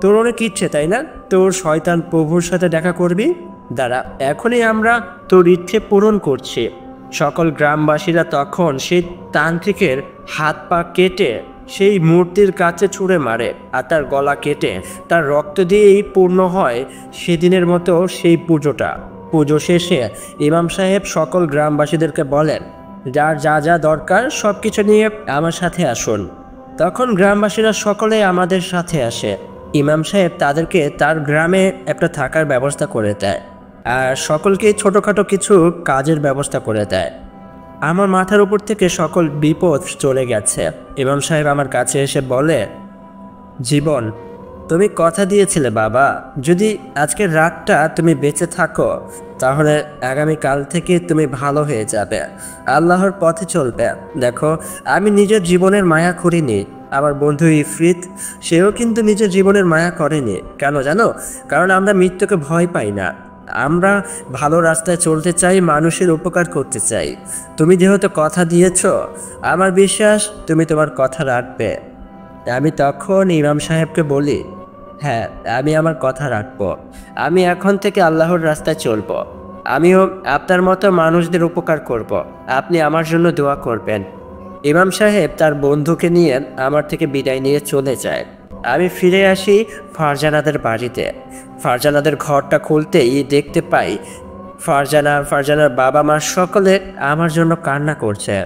তোর অনেক ইচ্ছে, তাই না? তোর শয়তান প্রভুর সাথে দেখা করবি। দাঁড়া, এখনই আমরা তোর ইচ্ছে পূরণ করছি। সকল গ্রামবাসীরা তখন সেই তান্ত্রিকের হাত পা কেটে সেই মূর্তির কাছে ছুঁড়ে মারে আর তার গলা কেটে তার রক্ত দিয়েই পূর্ণ হয় সেদিনের মতো সেই পুজোটা। পুজো শেষে ইমাম সাহেব সকল গ্রামবাসীদেরকে বলেন, যার যা যা দরকার সব কিছু নিয়ে আমার সাথে আসুন। তখন গ্রামবাসীরা সকলে আমাদের সাথে আসে। ইমাম সাহেব তাদেরকে তার গ্রামে একটা থাকার ব্যবস্থা করে দেয় আর সকলকে ছোটোখাটো কিছু কাজের ব্যবস্থা করে দেয়। আমার মাথার উপর থেকে সকল বিপদ চলে গেছে। ইমাম সাহেব আমার কাছে এসে বলে, জীবন, তুমি কথা দিয়েছিলে বাবা, যদি আজকের রাতটা তুমি বেঁচে থাকো তাহলে আগামীকাল থেকে তুমি ভালো হয়ে যাবে, আল্লাহর পথে চলবে। দেখো, আমি নিজের জীবনের মায়া করিনি। আমার বন্ধু ইফরিত, সেও কিন্তু নিজের জীবনের মায়া করেনি। কেন জানো? কারণ আমরা মৃত্যুকে ভয় পাই না। আমরা ভালো রাস্তায় চলতে চাই, মানুষের উপকার করতে চাই। তুমি যেহেতু কথা দিয়েছ, আমার বিশ্বাস তুমি তোমার কথা রাখবে। আমি তখন ইমাম সাহেবকে বলি, হ্যাঁ, আমি আমার কথা রাখব। আমি এখন থেকে আল্লাহর রাস্তায় চলব। আমিও আপনার মতো মানুষদের উপকার করব। আপনি আমার জন্য দোয়া করবেন। ইমাম সাহেব তার বন্ধুকে নিয়ে আমার থেকে বিদায় নিয়ে চলে যায়। আমি ফিরে আসি ফারজানাদের বাড়িতে। ফারজানাদের ঘরটা খুলতেই দেখতে পাই ফারজানার বাবা মা সকলে আমার জন্য কান্না করছে।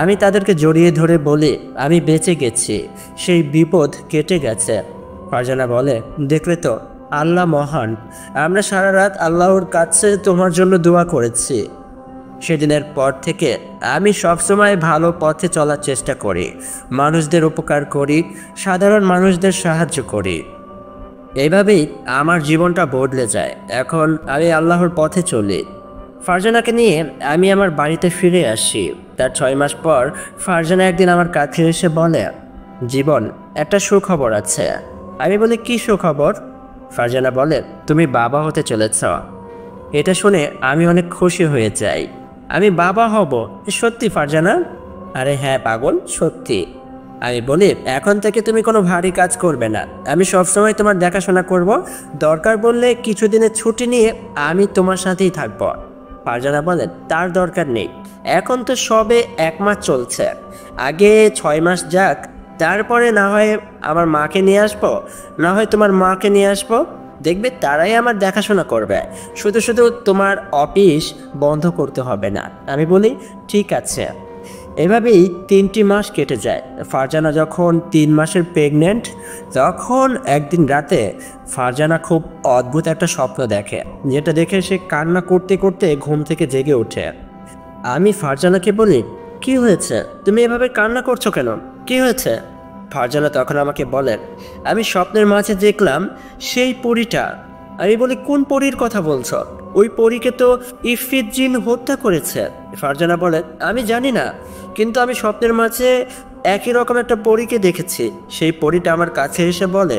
আমি তাদেরকে জড়িয়ে ধরে বলি, আমি বেঁচে গেছি, সেই বিপদ কেটে গেছে। ফারজানা বলে, দেখলে তো, আল্লাহ মহান। আমরা সারা রাত আল্লাহর কাছে তোমার জন্য দোয়া করেছি। সেদিনের পর থেকে আমি সবসময় ভালো পথে চলার চেষ্টা করি, মানুষদের উপকার করি, সাধারণ মানুষদের সাহায্য করি। এইভাবেই আমার জীবনটা বদলে যায়। এখন আমি আল্লাহর পথে চলি। ফারজানাকে নিয়ে আমি আমার বাড়িতে ফিরে আসি। তার 6 মাস পর ফারজানা একদিন আমার কাছে এসে বলে, জীবন, একটা সুখবর আছে। আমি বলি, কি সুখবর? ফারজানা বলে, তুমি বাবা হতে চলেছ। এটা শুনে আমি অনেক খুশি হয়ে যাই। আমি বাবা হব? সত্যি ফারজানা? আরে হ্যাঁ পাগল, সত্যি। আমি বলি, এখন থেকে তুমি কোনো ভারী কাজ করবে না, আমি সবসময় তোমার দেখাশোনা করব। দরকার বললে কিছুদিনের ছুটি নিয়ে আমি তোমার সাথেই থাকব। ফারজানা বলে, তার দরকার নেই, এখন তো সবে 1 মাস চলছে, আগে 6 মাস যাক, তারপরে না হয় আমার মাকে নিয়ে আসবো, না হয় তোমার মাকে নিয়ে আসবো। দেখবে তারাই আমার দেখাশোনা করবে, শুধু শুধু তোমার অফিস বন্ধ করতে হবে না। আমি বলি, ঠিক আছে। এভাবেই 3টি মাস কেটে যায়। ফারজানা যখন 3 মাসের প্রেগনেন্ট, তখন একদিন রাতে ফারজানা খুব অদ্ভুত একটা স্বপ্ন দেখে, যেটা দেখে সে কান্না করতে করতে ঘুম থেকে জেগে ওঠে। আমি ফারজানাকে বলি, কি হয়েছে? তুমি এভাবে কান্না করছো কেন? কি হয়েছে? ফারজানা তখন আমাকে বলে, আমি স্বপ্নের মাঝে দেখলাম সেই পরীটা। আমি বলি, কোন পরীর কথা বলছো? ওই পরীকে তো ইফরিত জিন হত্যা করেছে। ফারজানা বলে, আমি জানি না, কিন্তু আমি স্বপ্নের মাঝে একই রকম একটা পরীকে দেখেছি। সেই পরীটা আমার কাছে এসে বলে,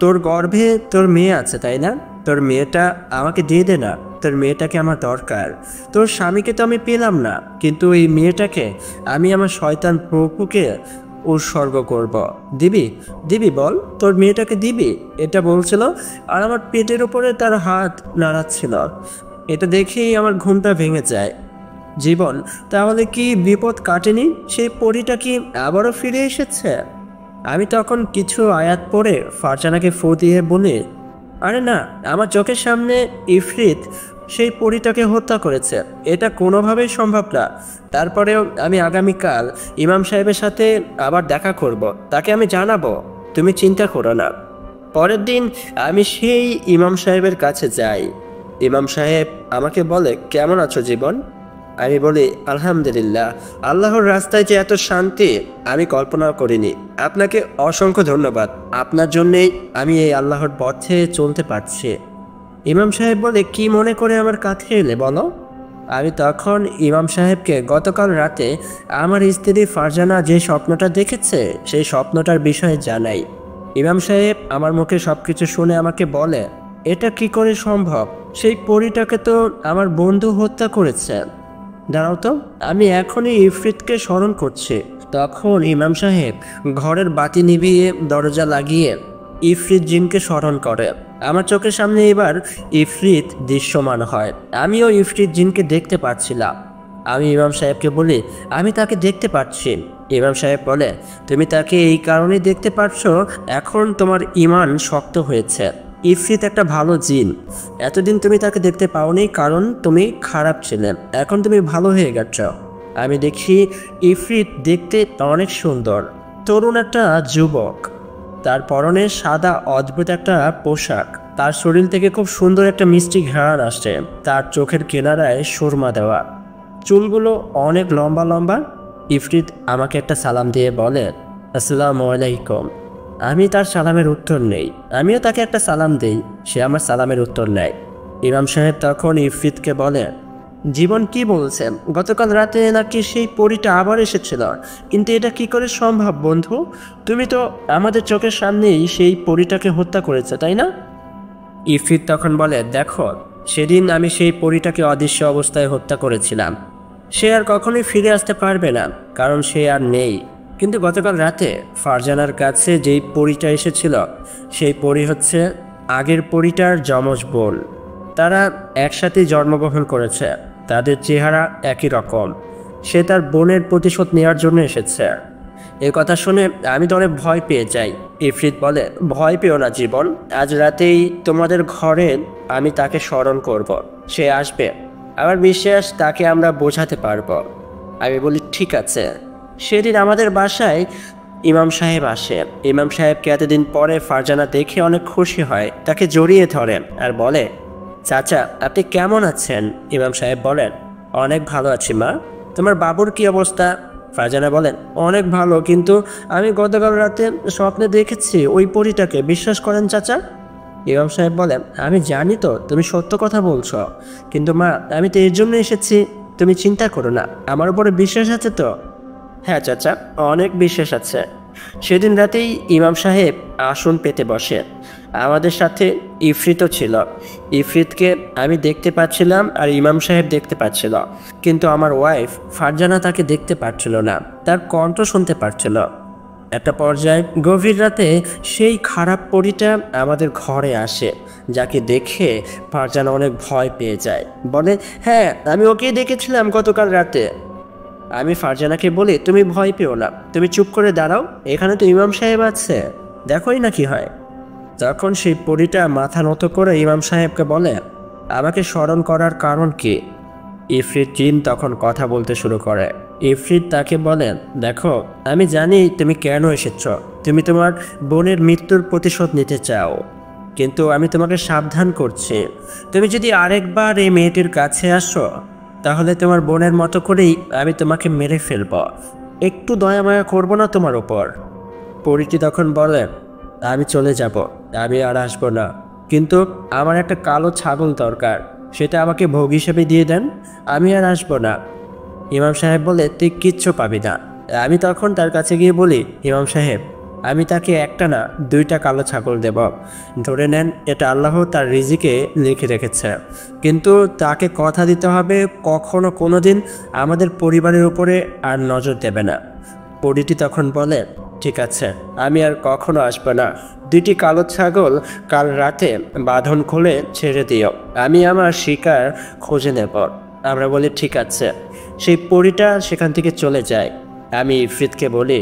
তোর গর্ভে তোর মেয়ে আছে, তাই না? তোর মেয়েটা আমাকে দিয়ে দে না, তোর মেয়েটাকে আমার দরকার। তোর স্বামীকে তো আমি পেলাম না, কিন্তু এই মেয়েটাকে আমি আমার শয়তান প্রভুকে উৎসর্গ করব। দিবি দিবি বল, তোর মেয়েটাকে দিবি? এটা বলছিল আর আমার পেটের উপরে তার হাত নাড়াচ্ছিল। এটা দেখেই আমার ঘুমটা ভেঙে যায়। জীবন, তাহলে কি বিপদ কাটেনি? সেই পরীটা কি আবারও ফিরে এসেছে? আমি তখন কিছু আয়াত পড়ে ফারজানাকে ফু দিয়ে বলি, আরে না, আমার চোখের সামনে ইফরিত সেই পরীটাকে হত্যা করেছে, এটা কোনোভাবেই সম্ভব না। তারপরেও আমি আগামীকাল ইমাম সাহেবের সাথে আবার দেখা করব, তাকে আমি জানাবো, তুমি চিন্তা করো না। পরের দিন আমি সেই ইমাম সাহেবের কাছে যাই। ইমাম সাহেব আমাকে বলে, কেমন আছো জীবন? আমি বলি, আলহামদুলিল্লাহ, আল্লাহর রাস্তায় যে এত শান্তি আমি কল্পনাও করিনি। আপনাকে অসংখ্য ধন্যবাদ, আপনার জন্যেই আমি এই আল্লাহর পথে চলতে পারছি। ইমাম সাহেব বলে, কি মনে করে আমার কাছে এলে বলো? আমি তখন ইমাম সাহেবকে গতকাল রাতে আমার স্ত্রী ফারজানা যে স্বপ্নটা দেখেছে সেই স্বপ্নটার বিষয়ে জানাই। ইমাম সাহেব আমার মুখে সব কিছু শুনে আমাকে বলে, এটা কি করে সম্ভব? সেই পরীটাকে তো আমার বন্ধু হত্যা করেছে। দাঁড়াও তো, আমি এখনই ইফরিতকে স্মরণ করছি। তখন ইমাম সাহেব ঘরের বাতি নিভিয়ে দরজা লাগিয়ে ইফরিত জিনকে স্মরণ করে। আমার চোখের সামনে এবার ইফরিত দৃশ্যমান হয়। আমিও ইফরিত জিনকে দেখতে পাচ্ছিলাম। আমি ইমাম সাহেবকে বলি, আমি তাকে দেখতে পাচ্ছি। ইমাম সাহেব বলে, তুমি তাকে এই কারণেই দেখতে পাচ্ছ, এখন তোমার ঈমান শক্ত হয়েছে। ইফরিত একটা ভালো জিন। এতদিন তুমি তাকে দেখতে পাওনি কারণ তুমি খারাপ ছিলে, এখন তুমি ভালো হয়ে গেছ। আমি দেখি ইফরিত দেখতে অনেক সুন্দর, তরুণ একটা যুবক। তার পরনে সাদা অদ্ভুত একটা পোশাক, তার শরীর থেকে খুব সুন্দর একটা মিষ্টি ঘ্রাণ আসছে। তার চোখের কিনারায় সুরমা দেওয়া, চুলগুলো অনেক লম্বা লম্বা। ইফরিত আমাকে একটা সালাম দিয়ে বলে, আসসালামু আলাইকুম। আমি তার সালামের উত্তর নেই, আমিও তাকে একটা সালাম দেই, সে আমার সালামের উত্তর নেয়। ইমাম সাহেব তখন ইফরিতকে বলে, জীবন কি বলছে? গতকাল রাতে নাকি সেই পরীটা আবার এসেছিল, কিন্তু এটা কি করে সম্ভব বন্ধু? তুমি তো আমাদের চোখের সামনেই সেই পরীটাকে হত্যা করেছে, তাই না? ইফরিত তখন বলে, দেখো, সেদিন আমি সেই পরীটাকে অদৃশ্য অবস্থায় হত্যা করেছিলাম। সে আর কখনোই ফিরে আসতে পারবে না, কারণ সে আর নেই। কিন্তু গতকাল রাতে ফারজানার কাছে যেই পরীটা এসেছিল সেই পরী হচ্ছে আগের পরীটার যমজ বোন। তারা একসাথেই জন্মগ্রহণ করেছে, তাদের চেহারা একই রকম। সে তার বোনের প্রতিশোধ নেওয়ার জন্য এসেছে। এই কথা শুনে আমি তো অনেক ভয় পেয়ে যাই। ইফরিত বলে, ভয় পেও না জীবন, আজ রাতেই তোমাদের ঘরে আমি তাকে স্মরণ করব, সে আসবে, আমার বিশ্বাস তাকে আমরা বোঝাতে পারবো। আমি বলি, ঠিক আছে। সেদিন আমাদের বাসায় ইমাম সাহেব আসে। ইমাম সাহেবকে এতদিন পরে ফারজানা দেখে অনেক খুশি হয়, তাকে জড়িয়ে ধরেন আর বলে, চাচা আপনি কেমন আছেন? ইমাম সাহেব বলেন, অনেক ভালো আছি মা, তোমার বাবুর কি অবস্থা? ফারজানা বলেন, অনেক ভালো, কিন্তু আমি গতকাল রাতে স্বপ্নে দেখেছি ওই পরীটাকে, বিশ্বাস করেন চাচা? ইমাম সাহেব বলেন, আমি জানি তো তুমি সত্য কথা বলছো, কিন্তু মা আমি তো এর জন্য এসেছি, তুমি চিন্তা করো না, আমার উপরে বিশ্বাস আছে তো? হ্যাঁ চাচা, অনেক বিশ্বাস আছে। সেদিন রাতেই ইমাম সাহেব আসন পেতে বসে। আমাদের সাথে ইফরিতও ছিল। ইফরিতকে আমি দেখতে পাচ্ছিলাম আর ইমাম সাহেব দেখতে পাচ্ছিল, কিন্তু আমার ওয়াইফ ফারজানা তাকে দেখতে পাচ্ছিল না, তার কণ্ঠ শুনতে পাচ্ছিল। একটা পর্যায়ে গভীর রাতে সেই খারাপ পরীটা আমাদের ঘরে আসে, যাকে দেখে ফারজানা অনেক ভয় পেয়ে যায়। বলে, হ্যাঁ আমি ওকেই দেখেছিলাম গতকাল রাতে। আমি ফারজানাকে বলি, তুমি ভয় পেও না, তুমি চুপ করে দাঁড়াও, এখানে তো ইমাম সাহেব আছে, দেখোই না কি হয়। তখন সেই পরীটা মাথা নত করে ইমাম সাহেবকে বলে, আমাকে স্মরণ করার কারণ কি? ইফরিত জিন তখন কথা বলতে শুরু করে। ইফরিত তাকে বলেন, দেখো, আমি জানি তুমি কেন এসেছ, তুমি তোমার বোনের মৃত্যুর প্রতিশোধ নিতে চাও, কিন্তু আমি তোমাকে সাবধান করছি, তুমি যদি আরেকবার এই মেয়েটির কাছে আসো তাহলে তোমার বোনের মতো করেই আমি তোমাকে মেরে ফেলব, একটু দয়া মায়া করবো না তোমার ওপর। পরীটি তখন বলে, আমি চলে যাব, আমি আর আসবো না, কিন্তু আমার একটা কালো ছাগল দরকার, সেটা আমাকে ভোগ হিসেবে দিয়ে দেন, আমি আর আসবো না। ইমাম সাহেব বলে, তুই কিচ্ছু পাবি না। আমি তখন তার কাছে গিয়ে বলি, ইমাম সাহেব, আমি তাকে একটা না দুইটা কালো ছাগল দেব, ধরে নেন এটা আল্লাহ তার রিজিকে লিখে রেখেছে, কিন্তু তাকে কথা দিতে হবে কখনো কোনো দিন আমাদের পরিবারের উপরে আর নজর দেবে না। পরীটি তখন বলে, ঠিক আছে, আমি আর কখনো আসবো না। 2টি কালো ছাগল কাল রাতে বাঁধন খুলে ছেড়ে দিও, আমি আমার শিকার খুঁজে নেব। আমরা বলি ঠিক আছে। সেই পরীটা সেখান থেকে চলে যায়। আমি ইফরিতকে বলি,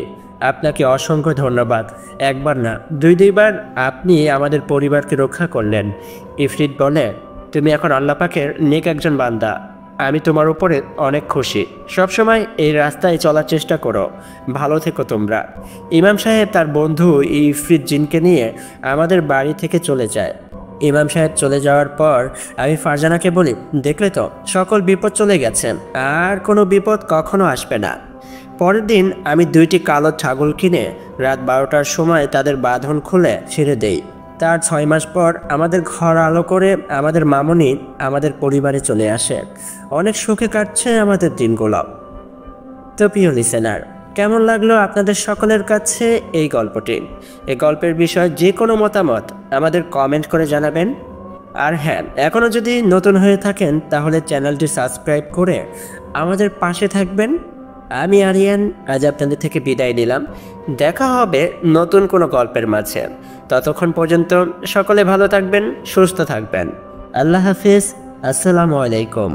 আপনাকে অসংখ্য ধন্যবাদ। একবার না, 2-2বার আপনি আমাদের পরিবারকে রক্ষা করলেন। ইফরিত বলে, তুমি এখন আল্লাহ পাকের নেক একজন বান্দা। আমি তোমার উপরে অনেক খুশি। সবসময় এই রাস্তায় চলার চেষ্টা করো। ভালো থেকো তোমরা। ইমাম সাহেব তার বন্ধু ইফরিত জিনকে নিয়ে আমাদের বাড়ি থেকে চলে যায়। ইমাম সাহেব চলে যাওয়ার পর আমি ফারজানাকে বলি, দেখলে তো, সকল বিপদ চলে গেছে, আর কোনো বিপদ কখনো আসবে না। পরের দিন আমি 2টি কালো ছাগল কিনে রাত 12টার সময় তাদের বাঁধন খুলে ছেড়ে দেই। তার 6 মাস পর আমাদের ঘর আলো করে আমাদের মামুনি আমাদের পরিবারে চলে আসে। অনেক সুখে কাটছে আমাদের দিনগুলো। তো প্রিয় লিসেনার, কেমন লাগলো আপনাদের সকলের কাছে এই গল্পটি? এই গল্পের বিষয়ে যে কোনো মতামত আমাদের কমেন্ট করে জানাবেন। আর হ্যাঁ, এখনও যদি নতুন হয়ে থাকেন তাহলে চ্যানেলটি সাবস্ক্রাইব করে আমাদের পাশে থাকবেন। আমি আরিয়ান আজ আপনাদের থেকে বিদায় নিলাম। দেখা হবে নতুন কোনো গল্পের মাঝে। ততক্ষণ পর্যন্ত সকলে ভালো থাকবেন, সুস্থ থাকবেন। আল্লাহ হাফিজ। আসসালামু আলাইকুম।